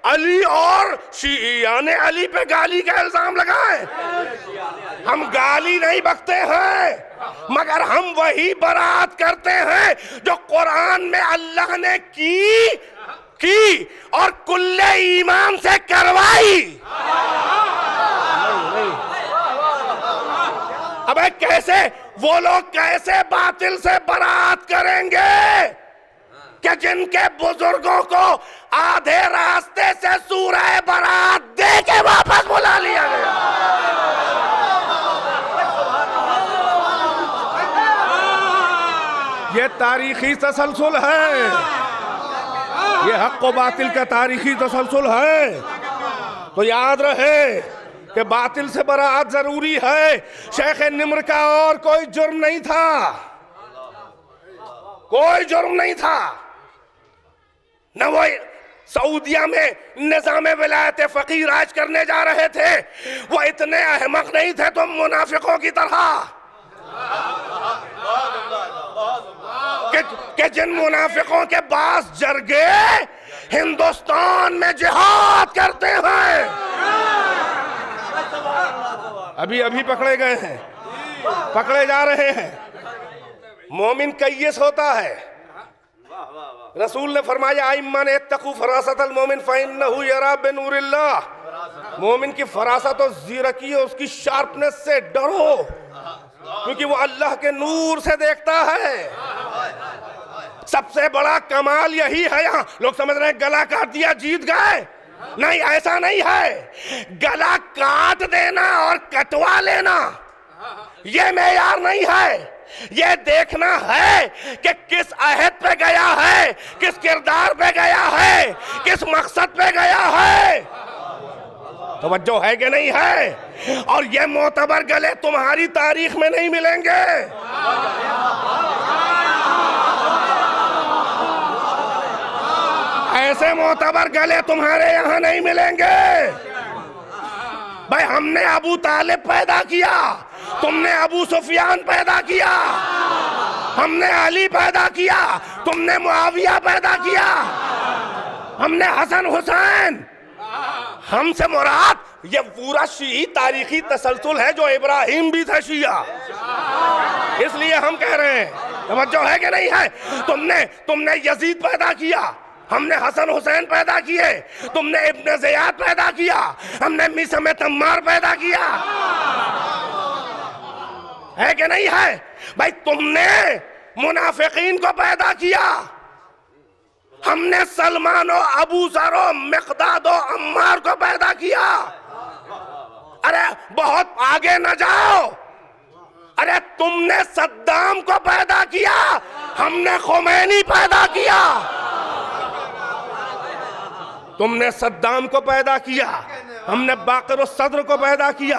अली और शियाने अली पे गाली का इल्जाम लगाएं। हम गाली नहीं बकते हैं, मगर हम वही बरात करते हैं जो कुरान में अल्लाह ने की और कुल्ले ईमान से करवाई। अबे कैसे वो लोग कैसे बातिल से बरात करेंगे कि जिनके बुजुर्गों को आधे रास्ते से सूरह बरात दे के वापस बुला लिया गया। ये तारीखी तसलसल है, ये हक व बातिल का तारीखी तसलसल है। तो याद रहे कि बातिल से बरात जरूरी है। शेख निम्र का और कोई जुर्म नहीं था, कोई जुर्म नहीं था। न वो सऊदिया में निजाम विलायत फकीह राज करने जा रहे थे, वो इतने अहमक नहीं थे तुम मुनाफिकों की तरह कि जिन मुनाफिकों के पास जरगे हिंदुस्तान में जिहाद करते हैं, अभी पकड़े गए हैं, पकड़े जा रहे हैं। मोमिन कय्यस होता है। रसूल ने फरमाया आइम्मन इत्तकू फरासतल मोमिन फइन्नहु यरा बिनूरिल्लाह। मोमिन की फरासत और ज़ीरकी और उसकी शार्पनेस से डरो, क्योंकि वो अल्लाह के नूर से देखता है। सबसे बड़ा कमाल यही है। यहाँ लोग समझ रहे हैं गला काट दिया जीत गए, नहीं, ऐसा नहीं है। गला काट देना और कटवा लेना ये मेयार नहीं है। ये देखना है कि किस अहद पे गया है, किस किरदार पे गया है, किस मकसद पे गया है। तवज्जो है कि नहीं है? और ये मोतबर गले तुम्हारी तारीख में नहीं मिलेंगे। ऐसे मोतबर गले तुम्हारे यहां नहीं मिलेंगे। भाई हमने अबू तालिब पैदा किया, तुमने अबू सुफियान पैदा किया। हमने अली पैदा किया, तुमने मुआविया पैदा किया। हमने हसन हुसैन। हमसे मुराद ये पूरा शी तारीखी तसलसल है, जो इब्राहिम भी था शिया। इसलिए हम कह रहे हैं, समझो है कि नहीं है? तुमने यजीद पैदा किया, हमने हसन हुसैन पैदा किए। तुमने इब्न ज़ियाद पैदा किया, हमने मिसम तम्मार पैदा किया। है कि नहीं है? भाई तुमने मुनाफिकीन को पैदा किया, हमने सलमान और अबू ज़र और मिक़दाद और अम्मार को पैदा किया। अरे बहुत आगे न जाओ। अरे तुमने सद्दाम को पैदा किया, हमने खुमैनी पैदा किया। तुमने सद्दाम को पैदा किया, हमने बाकर सद्र को पैदा किया।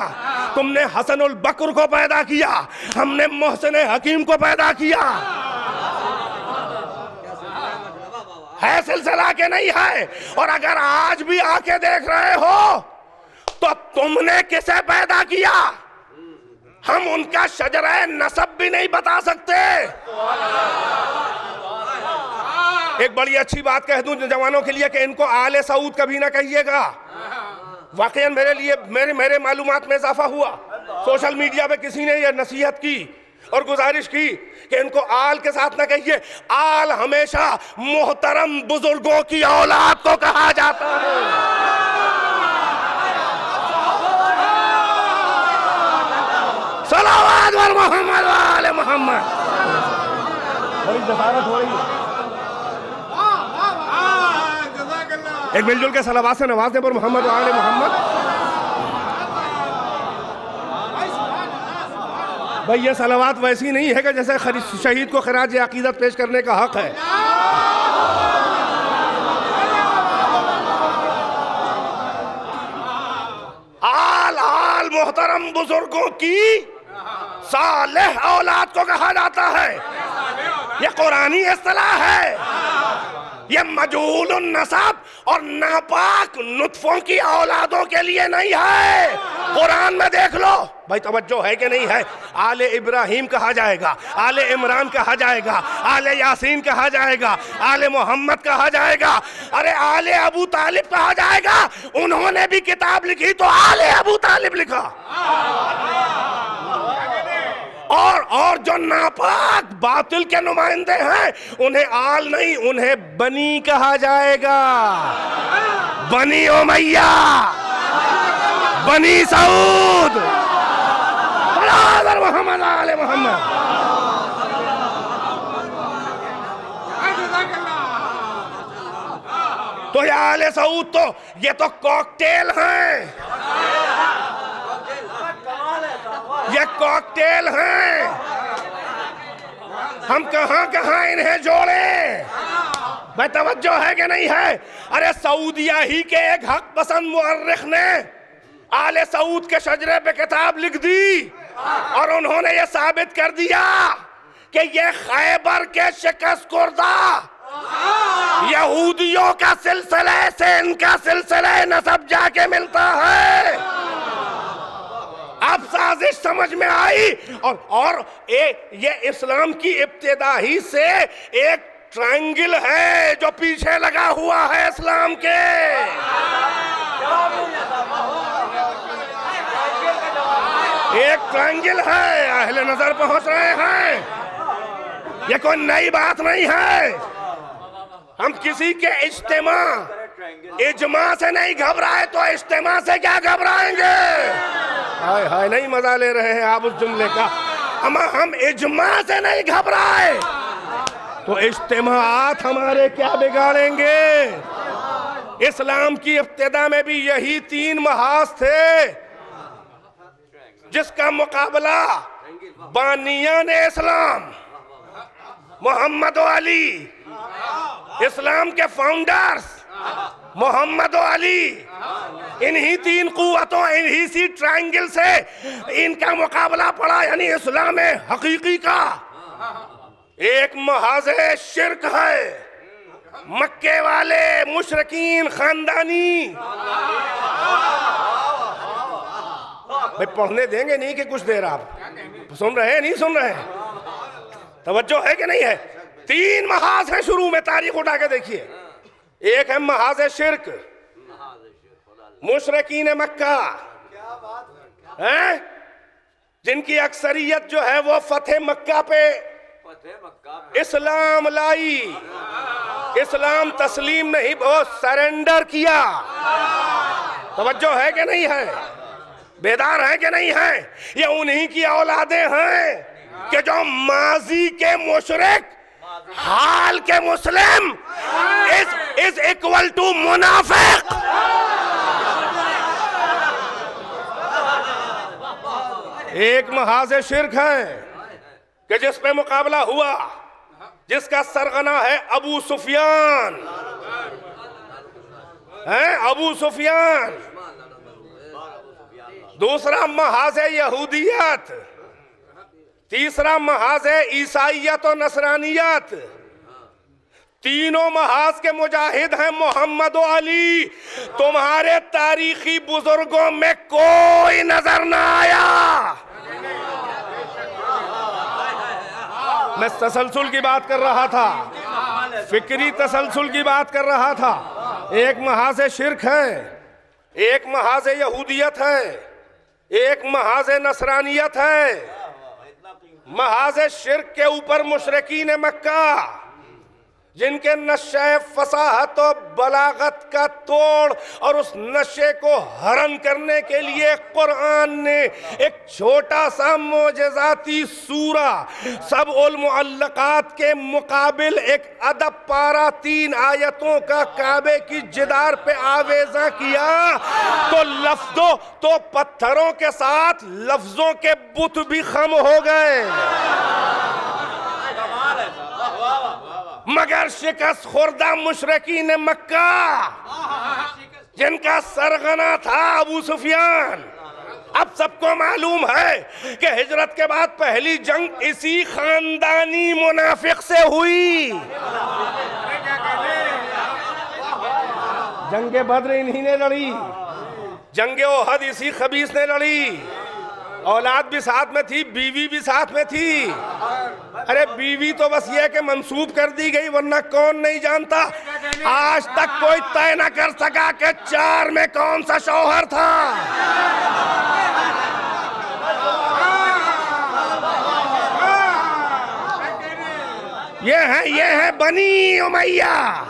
तुमने हसन उल बकर को पैदा किया, हमने मोहसिन हकीम को पैदा किया। है सिलसिला के नहीं है? और अगर आज भी आके देख रहे हो तो तुमने किसे पैदा किया? हम उनका शजरा नसब भी नहीं बता सकते। एक बड़ी अच्छी बात कह दूं जवानों के लिए कि इनको आले सऊद कभी ना कहिएगा। वाकई मेरे लिए मेरे मालूमात में इजाफा हुआ। सोशल मीडिया पे किसी ने यह नसीहत की और गुजारिश की कि इनको आल के साथ ना कहिए। आल हमेशा मोहतरम बुजुर्गों की औलाद को कहा जाता है। सलावत व मोहम्मद व आले मोहम्मद। बड़ी जसारत हो रही है। एक मिलजुल के सलावत से नवाज़े पर मोहम्मद व आले मोहम्मद। भाई ये सलावत वैसी नहीं है कि जैसे शहीद को खिराज अकीदत पेश करने का हक है। आल आल मोहतरम बुजुर्गों की सालेह औलाद को कहा जाता है। ये कुरानी इस्तिलाह है, ये मजहूलुन नसब और नापाक नुतफों की औलादों के लिए नहीं है। कुरान में देख लो भाई, तवज्जो है कि नहीं है। आले इब्राहिम कहा जाएगा, आले इमरान कहा जाएगा, आले यासीन कहा जाएगा, आले मोहम्मद कहा जाएगा, अरे आले अबू तालिब कहा जाएगा। उन्होंने भी किताब लिखी तो आले अबू तालिब लिखा। और जो नापाक बातिल के नुमाइंदे हैं उन्हें आल नहीं, उन्हें बनी कहा जाएगा। बनी उमैया, बनी सऊद, मोहम्मद आले मोहम्मद। तो ये आले सऊद तो ये तो कॉकटेल हैं, ये कॉकटेल हैं। हम कहां कहां इन्हें जोड़े भाई, तवज्जो है कि नहीं है। अरे सऊदिया ही के एक हक पसंद मुअर्रिख ने आले सऊद के शजरे पे किताब लिख दी और उन्होंने ये साबित कर दिया कि ये खैबर के शिकस्त कुर्दा यहूदियों का सिलसिले से इनका सिलसिले नसब जाके मिलता है। अब साजिश समझ में आई। और ये इस्लाम की इब्तिदा ही से एक ट्रायंगल है जो पीछे लगा हुआ है इस्लाम के। एक ट्रायंगल है, अहले नजर पहुंच रहे हैं। ये कोई नई बात नहीं है। हम किसी के इज्मा से नहीं घबराए तो इज्तिमा से क्या घबराएंगे। हाय हाय, नहीं मजा ले रहे हैं आप उस जुमले का। हम इज्मा से नहीं घबराए तो इज्तिमात हमारे क्या बिगाड़ेंगे। इस्लाम की इब्तिदा में भी यही 3 महाज थे जिसका मुकाबला बानियान इस्लाम मोहम्मद अली, इस्लाम के फाउंडर्स मोहम्मद अली, इन्हीं 3 कुव्वतों, इन्हीं सी ट्रायंगल से इनका मुकाबला पड़ा। यानी इस्लाम हकीकी का एक महाज़े शिर्क है, मक्के वाले मुशरिकीन खानदानी। भाई पढ़ने देंगे नहीं कि कुछ देर आप सुन रहे हैं, नहीं सुन रहे हैं, तवज्जो है कि नहीं है। 3 महाज हैं शुरू में, तारीख उठा के देखिए। एक है महाज शिर्क, मुशरिकीन मक्का हैं, जिनकी अक्सरियत जो है वो फतेह मक्का पे इस्लाम लाई। इस्लाम तस्लीम नहीं, वो सरेंडर किया। तवज्जो है कि नहीं है, बेदार है कि नहीं है। ये उन्हीं की औलादे हैं कि जो माजी के मुशरिक हाल के मुस्लिम इज इक्वल टू मुनाफिक। एक महाज शिर्क है कि जिस पे मुकाबला हुआ, जिसका सरगना है अबू सुफियान, है अबू सुफियान। दूसरा महाज है यहूदियत, तीसरा महाज है ईसाइयत और नसरानियत। तीनों महाज के मुजाहिद हैं मोहम्मद अली। तुम्हारे तारीखी बुजुर्गों में कोई नजर ना आया। मैं तसलसल की बात कर रहा था, फिक्री तसलसल की बात कर रहा था। एक महाज शिर्क है, एक महाज यहूदियत है, एक महाज नसरानियत है। महाज शिर्क के ऊपर मुशरिकीन मक्का, जिनके नशे फसाहत और बलागत का तोड़ और उस नशे को हरण करने के लिए कुरान ने एक छोटा सा मोजज़ाती सूरा सब उल मुअल्लक़ात के मुकाबिल एक अदब पारा 3 आयतों का काबे की जिदार पे आवेज़ा किया। तो लफ्ज़ों तो पत्थरों के साथ लफ्ज़ों के बुत भी खम हो गए, मगर शिकस्त खुर्दा मुशरिकीन मक्का, जिनका सरगना था अबू सुफियान, अब सबको मालूम है कि हिजरत के बाद पहली जंग इसी खानदानी मुनाफिक से हुई। जंगे बद्र इन्हीं ने लड़ी, जंगे ओहद इसी खबीस ने लड़ी। औलाद भी साथ में थी, बीवी भी साथ में थी। अरे बीवी तो बस ये कि मंसूब कर दी गई, वरना कौन नहीं जानता। आज तक कोई तय न कर सका कि 4 में कौन सा शौहर था। ये है बनी उमैया।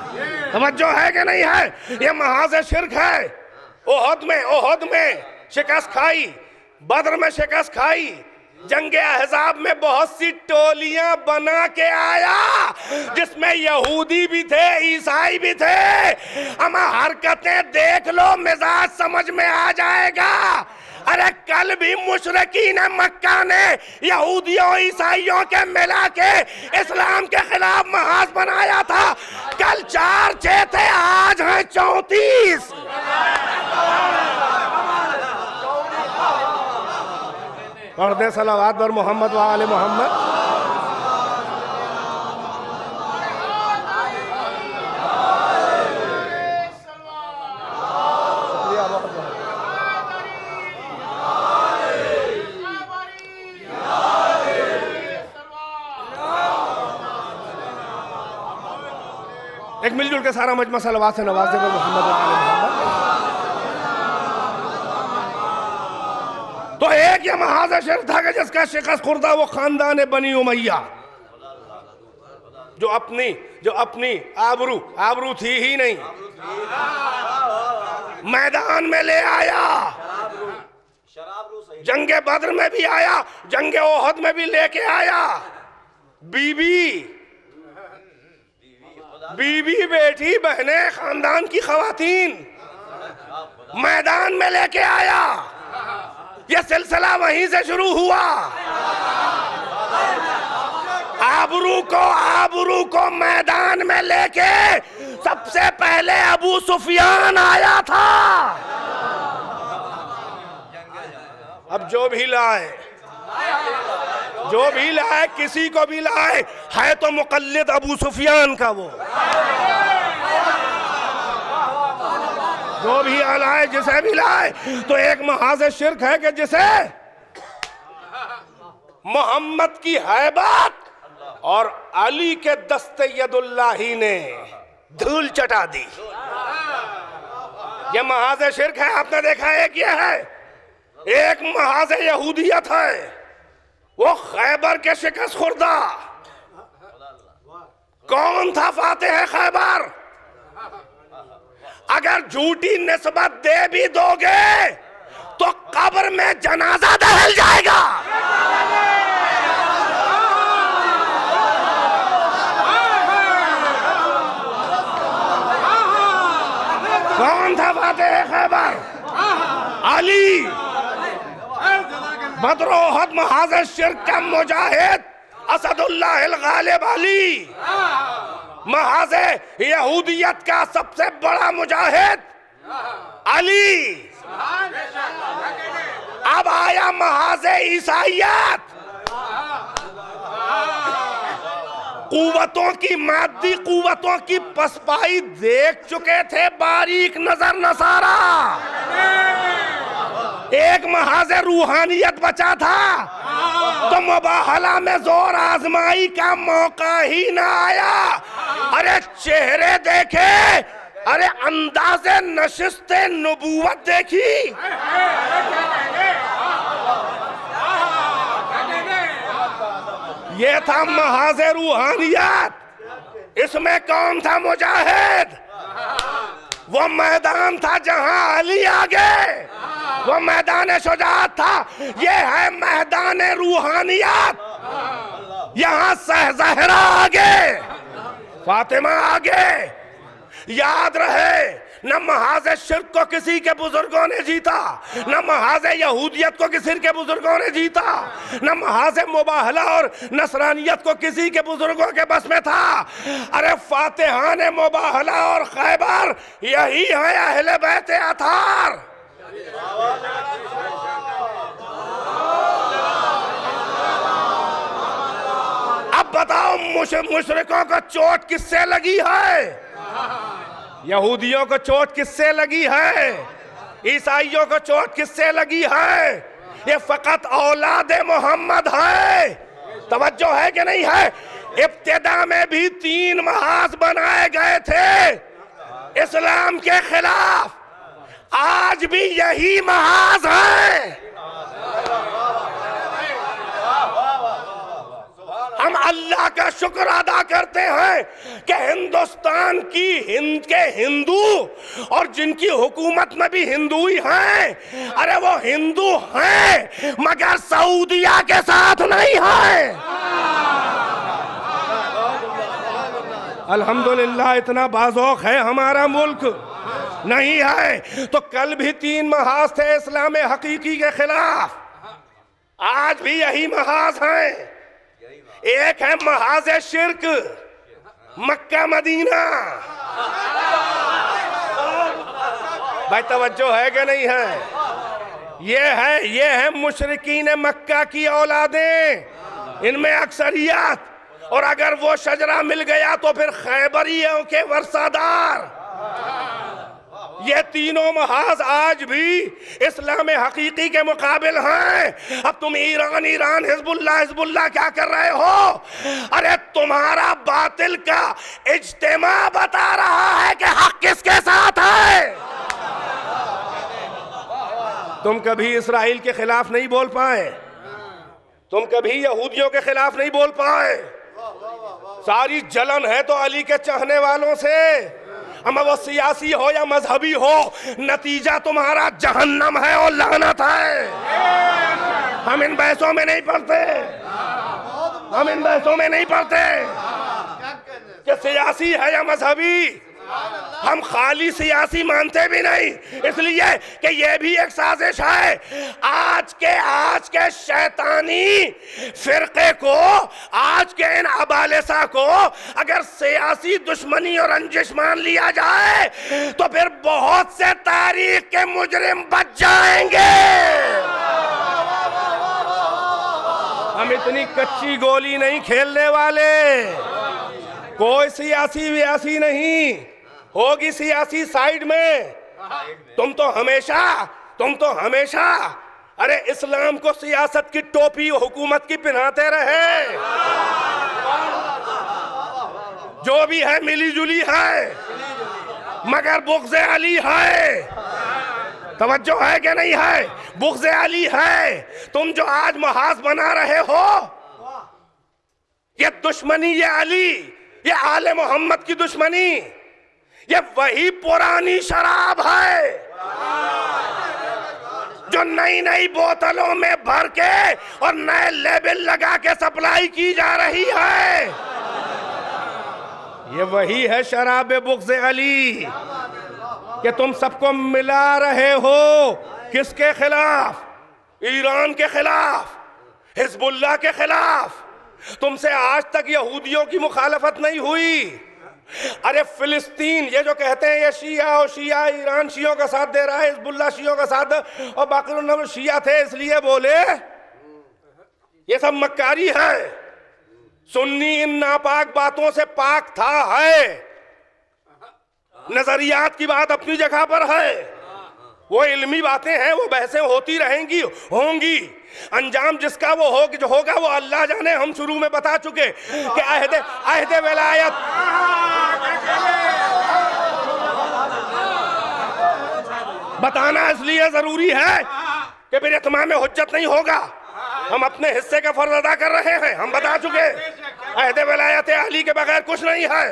समझो है कि नहीं है? ये महाज़ शिर्क है। ओहद में शिकस्त खाई, बद्र में शिकस्त खाई, जंगे अहज़ाब में बहुत सी टोलियां बना के आया, जिसमें यहूदी भी थे, ईसाई भी थे। अमा हरकतें देख लो, मिजाज समझ में आ जाएगा। अरे कल भी मुशरिकीन मक्का ने यहूदियों ईसाइयों के मिला के इस्लाम के खिलाफ महाज बनाया था। कल 4-6 थे, आज हैं 34। पढ़ दे सलावत बर मोहम्मद व आले मोहम्मद। एक मिलजुल के सारा मजमा सलावत से नवाज दे मोहम्मद व आले मोहम्मद। तो एक ये महाज़ शिर्क था कि जिसका शिकस्त खुर्दा वो खानदान बनी उमैया, जो अपनी आबरू थी ही नहीं, मैदान में ले आया। जंगे बद्र में भी आया, जंगे ओहद में भी लेके आया। बीवी बेटी बहने खानदान की खवातीन मैदान में लेके आया। यह सिलसिला वहीं से शुरू हुआ। आबरू को मैदान में लेके सबसे पहले अबू सुफियान आया था। अब जो भी लाए किसी को भी लाए, है तो मुकल्लिद अबू सुफियान का। वो जो भी लाए, जिसे भी लाए, तो एक महाज़ शिर्क है कि जिसे मोहम्मद की हैबत और अली के दस्ते यदुल्लाही ने धूल चटा दी। ये महाज़ शिर्क है। आपने देखा एक ये है, एक महाज़ यहूदियत है, वो खैबर के शिकस्त खुर्दा। कौन था फातेह खैबर? अगर झूठी निस्बत दे भी दोगे तो कब्र में जनाजा दहल जाएगा। कौन था फातेह खैबर? अली। बद्र ओहद महाज़ शिर्क का मुजाहिद असदुल्लाह अल गालिब अली, महाज़ यहूदियत का सबसे बड़ा मुजाहिद अली। अब आया महाज़ ईसाइयत। कुव्वतों की, मादी कुव्वतों की पसपाई देख चुके थे बारीक नजर नसारा। एक महाज़ रूहानियत बचा था, तो मुबाहला में जोर आजमाई का मौका ही ना आया। अरे चेहरे देखे, अरे अंदाज़े नशिस्ते नबूवत देखी। ये था महाज़ रूहानियत। इसमें कौन था मुजाहिद? वो मैदान था जहां अली आगे, वो मैदान शुजाअत था। ये है मैदान रूहानियत। यहां सहज़हरा आगे, फातिमा आगे। याद रहे, न महाज़ शिर्क को किसी के बुजुर्गों ने जीता, न महाज़ यहूदियत को किसी के बुजुर्गों ने जीता, न महाज़ मुबाहला और नसरानियत को किसी के बुजुर्गों के बस में था। अरे फातिहान मुबाहला और खैबर यही है अहले बैत अतार। बताओ मुशरिकों को चोट किससे लगी है? यहूदियों को चोट किससे लगी है? ईसाइयों को चोट किससे लगी है? ये फकत औलाद मोहम्मद है। तवज्जो है कि नहीं है? इब्तिदा में भी 3 महाज बनाए गए थे इस्लाम के खिलाफ, आज भी यही महाज है। हम अल्लाह का शुक्र अदा करते हैं कि हिंदुस्तान की हिंदू और जिनकी हुकूमत में भी हिंदू ही हैं, अरे वो हिंदू हैं मगर सऊदिया के साथ नहीं है। अल्हम्दुलिल्लाह इतना बाज़ौक़ है हमारा मुल्क, नहीं है तो कल भी 3 महाज थे इस्लाम हकीकी के खिलाफ, आज भी यही महाज हैं। एक है महाज शिर्क, मक्का मदीना। भाई तवज्जो है कि नहीं है? ये है मुशरिकीन मक्का की औलादें, इनमें अक्सरियत, और अगर वो शजरा मिल गया तो फिर खैबरियों के वर्सादार। ये तीनों महाज आज भी इस्लाम हकीकी के मुकाबिल हैं। अब तुम ईरान हिजबुल्लाह क्या कर रहे हो? अरे तुम्हारा बातिल का इज्तिमा बता रहा है कि हक किसके साथ है। तुम कभी इस्राइल के खिलाफ नहीं बोल पाए, तुम कभी यहूदियों के खिलाफ नहीं बोल पाए। सारी जलन है तो अली के चाहने वालों से, अमा वो सियासी हो या मजहबी हो, नतीजा तुम्हारा जहन्नम है और लानत है। हम इन बहसों में नहीं पड़ते, हम इन बहसों में नहीं पड़ते कि सियासी है या मजहबी। हम खाली सियासी मानते भी नहीं, इसलिए कि ये भी एक साजिश है। आज के शैतानी फिरके को, आज के इन अबालिसा को अगर सियासी दुश्मनी और रंजिश मान लिया जाए तो फिर बहुत से तारीख के मुजरिम बच जाएंगे। हम इतनी कच्ची गोली नहीं खेलने वाले। कोई सियासी व्यासी नहीं होगी सियासी साइड में। तुम तो हमेशा अरे इस्लाम को सियासत की टोपी हुकूमत की पहनाते रहे। जो भी है मिली जुली है मगर बुग़्ज़े अली है। तवज्जो है कि नहीं है? बुग़्ज़े अली है। तुम जो आज महाज बना रहे हो, ये दुश्मनी, ये अली, ये आले मोहम्मद की दुश्मनी, ये वही पुरानी शराब है जो नई बोतलों में भर के और नए लेबल लगा के सप्लाई की जा रही है। ये वही है शराब बुग़्ज़े अली कि तुम सबको मिला रहे हो। किसके खिलाफ? ईरान के खिलाफ, हिजबुल्लाह के खिलाफ। तुमसे आज तक यहूदियों की मुखालफत नहीं हुई। अरे फिलिस्तीन, ये जो कहते हैं ये शिया ईरान शियों का साथ दे रहा है, हिजबुल्लाह शियों का साथ, और बाकी शिया थे इसलिए बोले, ये सब मक्कारी है। सुन्नी इन नापाक बातों से पाक था है। नजरियात की बात अपनी जगह पर है, वो इल्मी बातें हैं, वो बहसें होती रहेंगी, होंगी। अंजाम जिसका वो होगा वो अल्लाह जाने। हम शुरू में बता चुके कि अहद विलायत बताना इसलिए जरूरी है कि फिर इत्माम हुज्जत नहीं होगा। हम अपने हिस्से का फर्ज अदा कर रहे हैं। हम बता चुके अहद विलायत अली के बगैर कुछ नहीं है,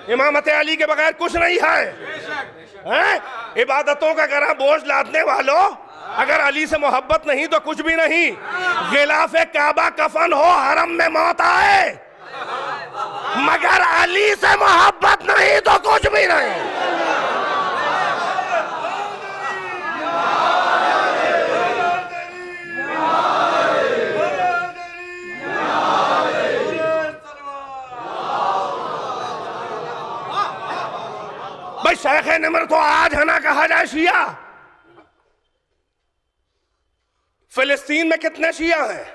इमामत अली के बगैर कुछ नहीं है। इबादतों का गरा बोझ लादने वालों, अगर अली से मोहब्बत नहीं तो कुछ भी नहीं। गिलाफे काबा कफन हो, हरम में मौत आए, मगर अली से मोहब्बत नहीं तो कुछ भी नहीं। भाई शेख निमर को आज है ना कहा जाए शिया। फिलिस्तीन में कितने शिया हैं?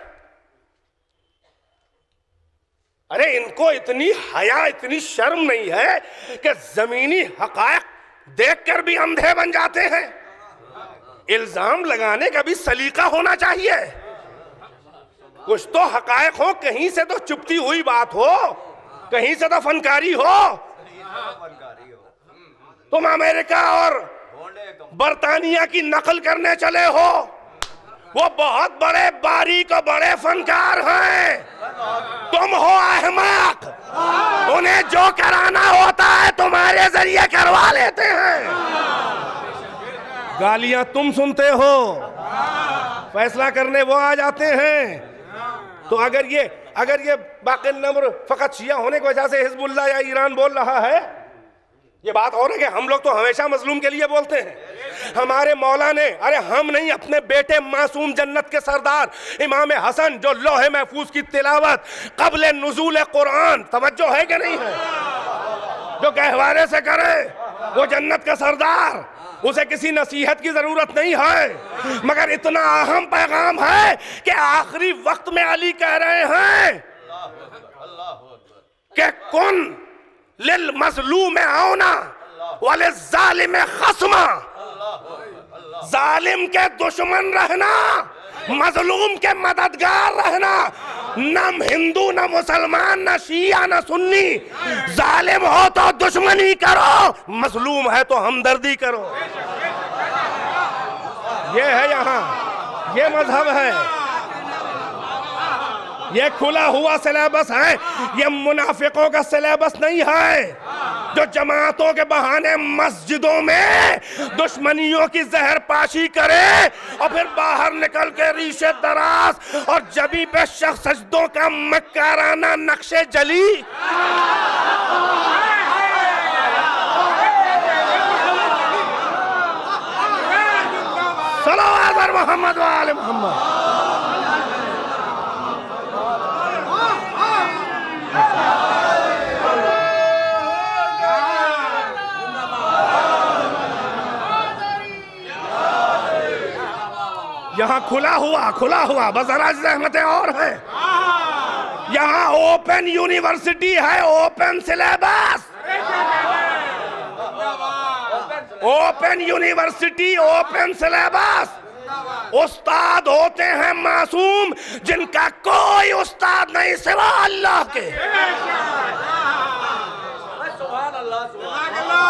अरे इनको इतनी हया, इतनी शर्म नहीं है कि जमीनी हकायक देखकर भी अंधे बन जाते हैं। इल्जाम लगाने का भी सलीका होना चाहिए। कुछ तो हकायक हो, कहीं से तो चुपती हुई बात हो, कहीं से तो फनकारी हो। तुम अमेरिका और बरतानिया की नकल करने चले हो, वो बहुत बड़े बारीक और बड़े फनकार हैं, तुम हो अहमक। उन्हें जो कराना होता है तुम्हारे जरिए करवा लेते हैं। गालियां तुम सुनते हो, फैसला करने वो आ जाते हैं। तो अगर ये बाक़िल नम्र फकत शिया होने की वजह से हिजबुल्लाह या ईरान बोल रहा है, ये बात और है कि हम लोग तो हमेशा मजलूम के लिए बोलते हैं। हमारे मौला ने, अरे हम नहीं, अपने बेटे मासूम जन्नत के सरदार इमाम हसन जो लोहे महफूज की तिलावत कब्ल नुज़ूल कुरान, तवज्जो है कि नहीं है, जो गहवारे से करे वो जन्नत का सरदार, उसे किसी नसीहत की जरूरत नहीं है। मगर इतना अहम पैगाम है कि आखिरी वक्त में अली कह रहे हैं कि कुन लिल मजलूम औना वाले जालिम खस्मा, जालिम के दुश्मन रहना, मजलूम के मददगार रहना। न हिंदू, न मुसलमान, न शिया, न सुन्नी। जालिम हो तो दुश्मनी करो, मजलूम है तो हमदर्दी करो। ये है यहाँ, ये मजहब है, ये खुला हुआ सिलेबस है। ये मुनाफिकों का सिलेबस नहीं है जो जमातों के बहाने मस्जिदों में दुश्मनियों की जहरपाशी करे और फिर बाहर निकल के रीशे दराज और जबी पे शख्स सजदों का मक्काराना नक्शे जली। सल्लल्लाहु अलैहि मोहम्मद व आले मोहम्मद। यहाँ खुला हुआ बस रहमतें और हैं। यहाँ ओपन यूनिवर्सिटी है, open syllabus, open university, open syllabus. उस्ताद होते हैं मासूम, जिनका कोई उस्ताद नहीं सिवा अल्लाह के,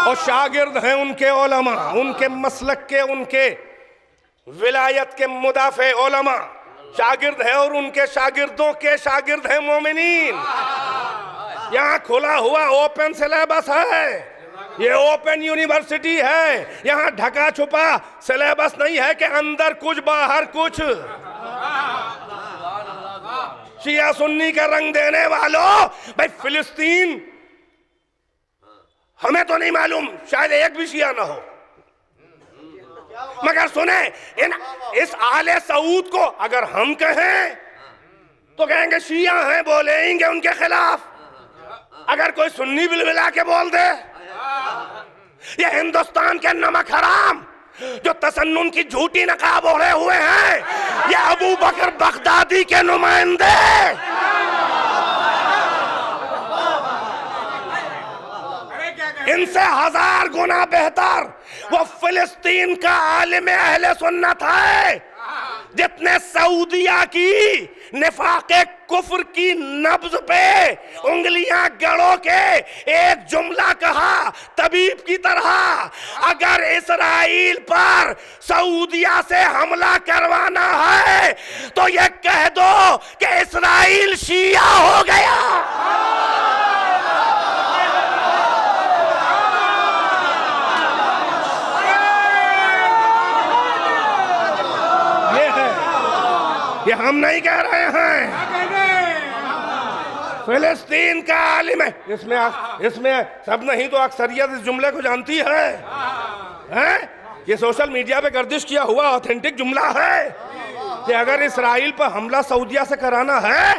और शागिर्द हैं उनके उलमा, उनके मसलक के, उनके विलायत के मुदाफे उलमा शागिर्द है, और उनके शागिर्दों के शागिर्द हैं मोमिनीन। यहाँ खुला हुआ ओपन सिलेबस है, ये ओपन यूनिवर्सिटी है। यहाँ ढका छुपा सिलेबस नहीं है कि अंदर कुछ बाहर कुछ। शिया सुन्नी का रंग देने वालों, भाई फिलिस्तीन हमें तो नहीं मालूम, शायद एक भी शिया ना हो, मगर सुने इस आले सऊद को अगर हम कहें तो कहेंगे शिया हैं, बोलेंगे उनके खिलाफ। अगर कोई सुन्नी बिलबिला के बोल दे, ये हिंदुस्तान के नमक हराम जो तसन्नुन की झूठी नकाब ओढ़े हुए हैं, ये अबू बकर बगदादी के नुमाइंदे, इनसे 1000 गुना बेहतर वो फिलिस्तीन का आलिम अहले सुन्नत है, जितने सऊदिया की निफाके कुफ्र की नब्ज पे उंगलियां गड़ो के एक जुमला कहा तबीब की तरह, अगर इस्राइल पर सऊदिया से हमला करवाना है तो ये कह दो कि इस्राइल शिया हो गया। ये हम नहीं कह रहे हैं, फिलिस्तीन का आलिम है। इसमें सब नहीं तो अक्सरियत इस जुमले को जानती है, हैं? ये सोशल मीडिया पे गर्दिश किया हुआ ऑथेंटिक जुमला है कि अगर इसराइल पर हमला सऊदिया से कराना है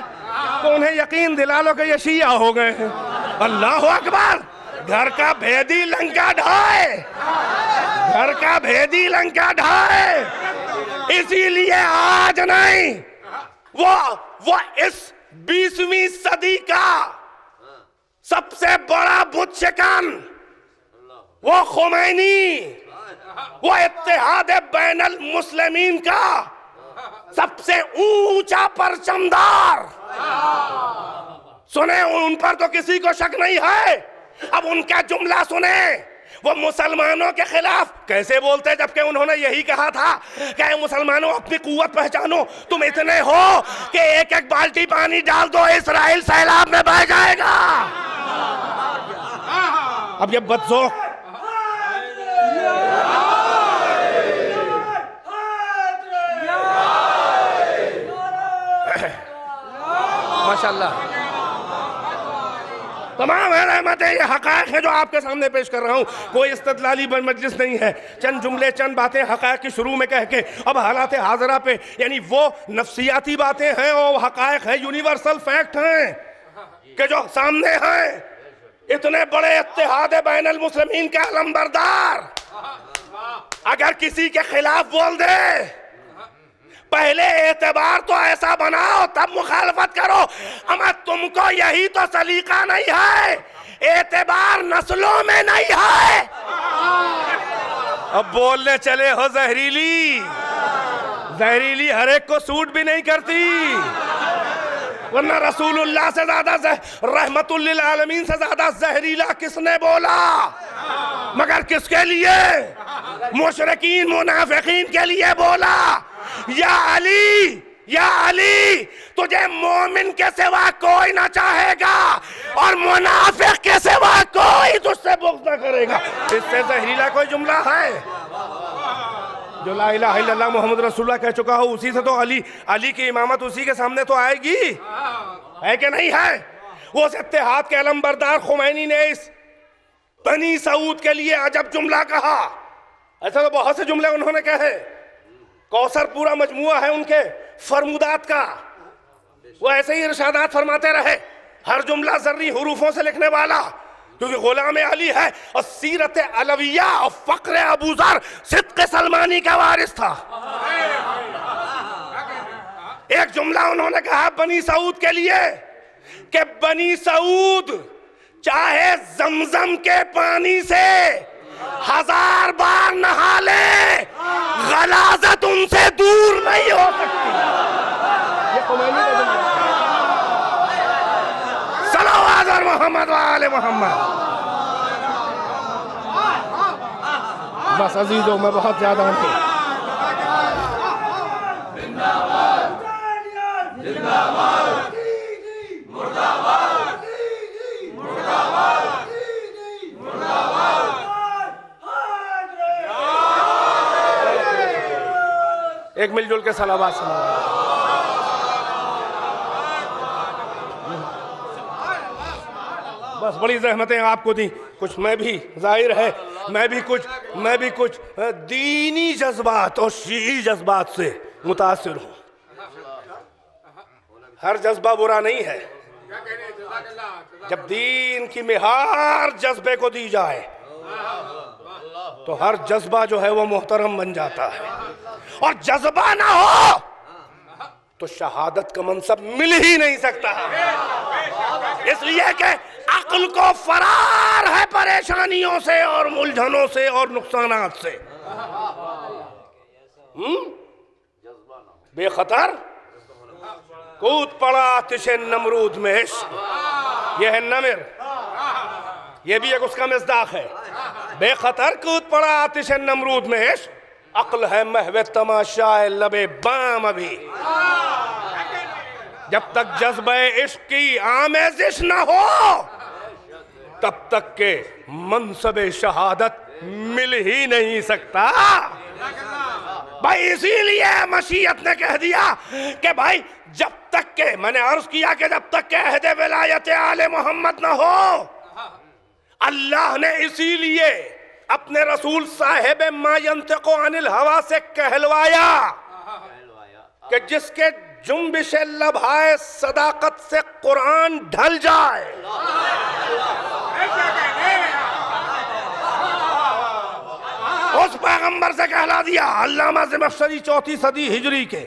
तो उन्हें यकीन दिला लो कि ये शिया हो गए हैं। अल्लाह अकबर। घर का भेदी लंका ढाए, घर का भेदी लंका ढाए। इसीलिए आज नहीं, वो इस 20वीं सदी का सबसे बड़ा बुत शिकन वो खुमैनी, वो इत्तेहाद बैनल मुस्लिमीन का सबसे ऊंचा परचमदार। सुने, उन पर तो किसी को शक नहीं है। अब उनका जुमला सुने, वो मुसलमानों के खिलाफ कैसे बोलते, जबकि उन्होंने यही कहा था कि मुसलमानों अपनी कुव्वत पहचानो, तुम इतने हो कि एक एक बाल्टी पानी डाल दो, इस्राइल सैलाब में बह जाएगा। अब ये बदज़ोक माशाअल्लाह तमाम रहमतें, ये हक़ाइक़ है जो आपके सामने पेश कर रहा हूँ। कोई इस्तदलाली मजलिस नहीं है। चंद जुमले, चंद बातें हक़ाइक़ की शुरू में कह के अब हालात हाज़िरा पे, यानी वो नफ्सियाती बातें हैं और हक़ाइक़ है, यूनिवर्सल फैक्ट हैं कि जो सामने हैं। इतने बड़े इत्तेहाद बैनुल मुस्लिमीन के अलमबरदार अगर किसी के खिलाफ बोल दे, पहले एतबार तो ऐसा बनाओ तब मुखालफत करो। अमा तुमको यही तो सलीका नहीं है, एतबार नस्लों में नहीं है। अब बोलने चले हो जहरीली, जहरीली हर एक को सूट भी नहीं करती, वरना रसूलुल्लाह से ज्यादा रहमतुल लिल आलमीन से ज्यादा जहरीला किसने बोला? मगर किसके लिए? मुशरिकीन मुनाफिकीन के लिए बोला। या अली, या अली, तुझे मोमिन के सिवा कोई ना चाहेगा और मुनाफिक के सिवा कोई तुझसे बुग़्ज़ ना करेगा। इससे जहरीला कोई जुमला है? जो ला इलाहा इल्लल्लाह मोहम्मद रसूलुल्लाह कह चुका हो, उसी से तो अली की इमामत उसी के सामने तो आएगी, है कि नहीं है? वो इत्तेहाद के अलमबरदार खुमैनी ने इस बनी सऊद के लिए अजब जुमला कहा। ऐसा तो बहुत से जुमले उन्होंने कहे। कौसर पूरा मजमुआ है उनके फरमुदात का, वो ऐसे ही इरशादात फरमाते रहे, हर जुमला ज़र्री हुरूफों से लिखने वाला, क्योंकि गुलाम अली है और सीरत अलविया और फ़क्र अबू ज़र सिद्क़ सलमानी का वारिस था। एक जुमला उन्होंने कहा बनी सऊद के लिए कि बनी सऊद चाहे ज़मज़म के पानी से 1000 बार नहा ले, गलाज़त उनसे दूर नहीं हो सकती। ये खुमैनी का जुमला। सल्लल्लाहु अलैहि मोहम्मद व आले मोहम्मद। बस अजीजों, मैं बहुत ज्यादा हूँ। एक मिलजुल के सलावत सुनाओ। बस बड़ी रहमतें आपको दी, कुछ मैं भी, जाहिर है मैं भी कुछ दीनी जज्बात और शीई जज्बात से मुतासिर हूँ। हर जज्बा बुरा नहीं है। जब दीन की मिहार जज्बे को दी जाए तो हर जज्बा जो है वो मोहतरम बन जाता है, और जज्बा ना हो तो शहादत का मनसब मिल ही नहीं सकता। इसलिए कि अक्ल को फरार है परेशानियों से और उलझनों से और नुकसानात से। बेखतर कूद पड़ा आतिशे नमरूद में इश्क। यह है नमिर, यह भी एक उसका मिज़दाक है। बेखतर कूद पड़ा आतिशे नमरूद में इश्क, अक्ल है महवे तमाशाए लबे बाम। अभी जब तक जज्बे इश्क की आमेज़िश न हो तब तक के मनसबे शहादत मिल ही नहीं सकता। भाई इसीलिए मशीयत ने कह दिया कि भाई जब तक के, मैंने अर्ज किया कि जब तक के अहद विलायत आले मोहम्मद न हो, अल्लाह ने इसीलिए अपने रसूल साहिब मा यंतिक़ु अनिल हवा से कहलवाया कि जिसके जुम्बिश लभाए सदाकत से कुरान ढल जाए। उस पैगंबर से कहला दिया। अल्लामा ज़मख़शरी 4वीं सदी हिजरी के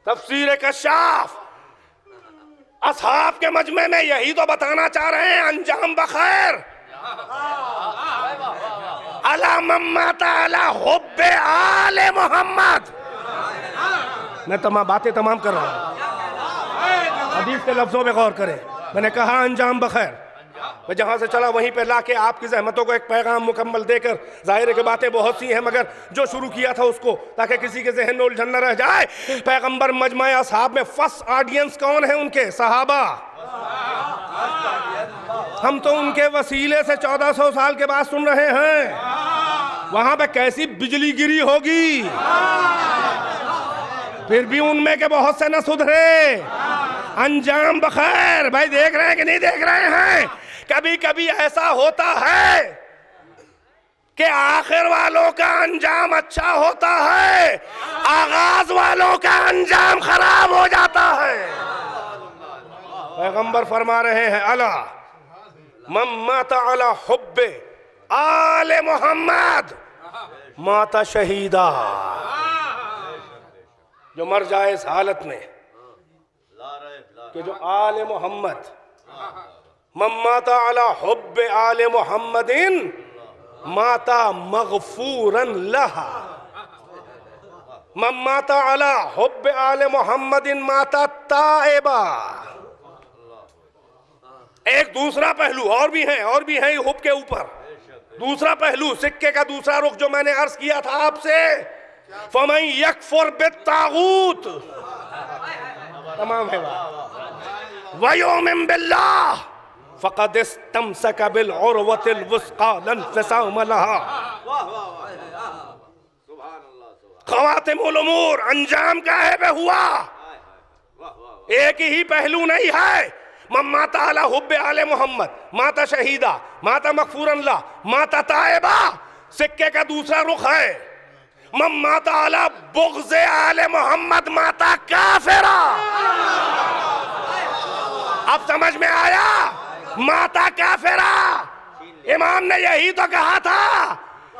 तफसीर कशाफ असहाब के मजमे में यही तो बताना चाह रहे हैं, अंजाम बखैर। अला मम्माता अला हुब्बे आले मोहम्मद। मैं बातें तमाम कर रहा हूं, हदीस के लफ्जों पे गौर करें। मैंने कहा अंजाम बखैर, मैं जहां से चला वहीं पे लाके आपकी जहमतों को एक पैगाम मुकम्मल देकर, जाहिर है कि बातें बहुत सी हैं मगर जो शुरू किया था उसको, ताकि किसी के जहन में उलझन न रह जाए। पैगंबर मजमा असहाब में फर्स्ट ऑडियंस कौन है? उनके सहाबा। हम तो उनके वसीले से 1400 साल के बाद सुन रहे हैं। वहां पे कैसी बिजली गिरी होगी, फिर भी उनमें के बहुत से न सुधरे। अंजाम बखैर। भाई देख रहे हैं कि नहीं देख रहे हैं? कभी कभी ऐसा होता है कि आखिर वालों का अंजाम अच्छा होता है, आगाज वालों का अंजाम खराब हो जाता है। पैगंबर फरमा रहे हैं, अला मम्माता अला हुब्बे आले मोहम्मद माता शहीदा। जो मर जाए इस हालत में कि जो आले मोहम्मद, मम्माता अला हुब्बे आले मोहम्मदिन माता मगफूरन लहा। मम्माता अला हुब्बे आले मोहम्मदिन माता ताइबा। एक दूसरा पहलू और भी है, और भी है हुब के ऊपर दूसरा पहलू, सिक्के का दूसरा रुख जो मैंने अर्ज किया था आपसे। फमन यकफुर बित्तागूत, तमाम है वयुमिन बिल्लाह फक़द इस्तमसक बिल उर्वतिल वुस्क़ा लन फ़िसाम लहा। ख़वातिमुल उमूर, अंजाम का है बे हुआ। एक ही पहलू नहीं है। मम्माता अला हुब्बे आले मोहम्मद माता शहीदा, माता मगफूरन ला, माता ताइबा। सिक्के का दूसरा रुख है मम्माता अला बुग़्ज़े आले मोहम्मद माता काफिरा। अब समझ में आया? माता काफिरा। इमाम ने यही तो कहा था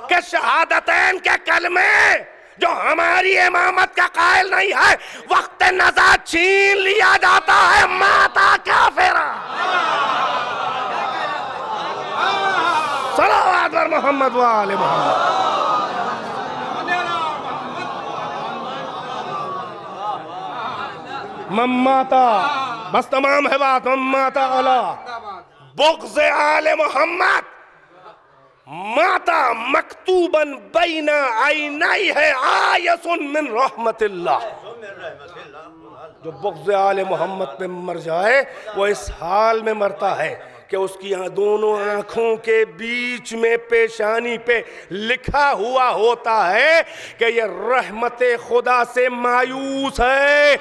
कि शहादतैन के कलमे जो हमारी इमामत का कायल नहीं है, वक्त नज़ा छीन लिया जाता है। माता काफिरा। सलावत बर मोहम्मद व आले मोहम्मद। मम्माता, बस तमाम है बात। मम्माता अला बुग़्ज़े आले मोहम्मद माता मकतूबन बैना आइनाई है आयसुन मिन रहमतिल्लाह। जो बुग़्ज़े आले मोहम्मद पे मर जाए वो इस हाल में मरता है कि उसकी दोनों आंखों के बीच में पेशानी पे लिखा हुआ होता है कि ये रहमत खुदा से मायूस है।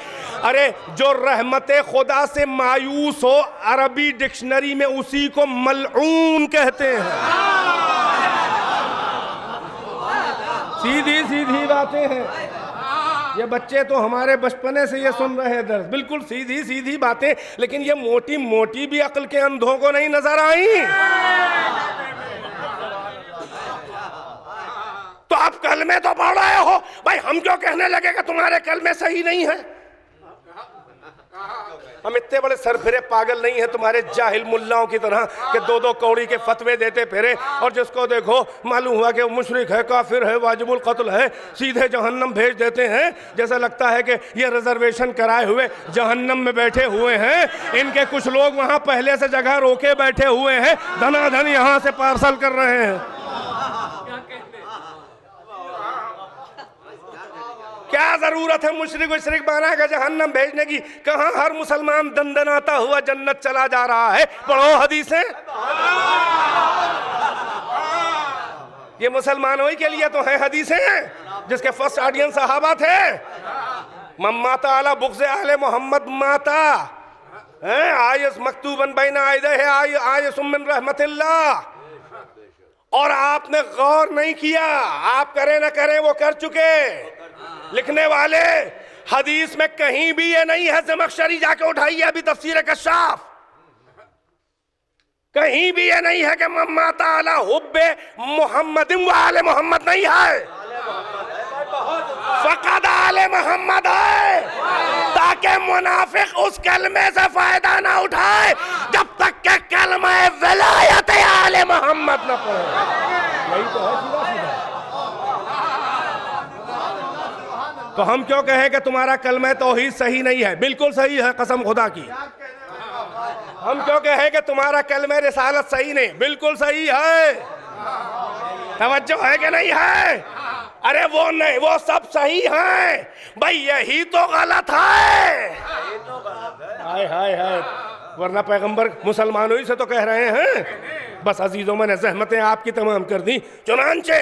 अरे जो रहमत खुदा से मायूस हो, अरबी डिक्शनरी में उसी को मलऊन कहते हैं। सीधी सीधी बातें हैं। ये बच्चे तो हमारे बचपने से ये सुन रहे हैं दर्स, बिल्कुल सीधी सीधी बातें, लेकिन ये मोटी मोटी भी अक्ल के अंधों को नहीं नजर आई। तो आप कलमे तो पढ़ रहे हो भाई, हम क्यों कहने लगे कि तुम्हारे कलमे सही नहीं है? हम इतने बड़े सरफिरे पागल नहीं है तुम्हारे जाहिल मुल्लाओं की तरह कि दो दो कौड़ी के फतवे देते फिरे और जिसको देखो मालूम हुआ कि मुशरिक है, काफिर है, वाजिबुल कत्ल है, सीधे जहन्नम भेज देते हैं। जैसा लगता है कि ये रिजर्वेशन कराए हुए जहन्नम में बैठे हुए हैं। इनके कुछ लोग वहां पहले से जगह रोके बैठे हुए हैं, धनाधन यहां से पार्सल कर रहे हैं। क्या जरूरत है मुशरिक मुशरिक बना के जहन्नम भेजने की? कहां हर मुसलमान दंदनाता हुआ जन्नत चला जा रहा है। पढ़ो हदीसें। ये मुसलमानों के लिए तो है हदीसें, जिसके फर्स्ट ऑडियंस सहाबा थे। मम्माता अला बुग़्ज़े आले मोहम्मद माता आयस मकतूबन बैना आयस मिन रहमतिल्लाह। और आपने गौर नहीं किया, आप करें ना करें वो कर चुके। लिखने वाले हदीस में कहीं भी ये नहीं है, ज़मख़शरी जाके उठाइए अभी तफसीर कश्शाफ, कहीं भी ये नहीं है कि मम्माता अला हुब्बे मोहम्मदिन व आले मोहम्मद नहीं है, फ़क़द आले मोहम्मद है, ताकि मुनाफिक उस कलमे से फायदा ना उठाए जब तक के कलमा विलायत आले मोहम्मद न पढ़े। यही तो है सीधा सीधा। तो हम क्यों कहें कि तुम्हारा कलमा तौहीद सही नहीं है? बिल्कुल सही है, कसम खुदा की। हम क्यों कहें कि तुम्हारा कलमा रिसालत सही नहीं? बिल्कुल सही है। तवज्जो है कि नहीं है? अरे वो नहीं, वो सब सही हैं भाई, यही तो गलत है। हाय हाय हाय, वरना पैगंबर मुसलमानों ही से तो कह रहे हैं। बस अजीजों, मैंने ज़हमतें आपकी तमाम कर दी। चुनांचे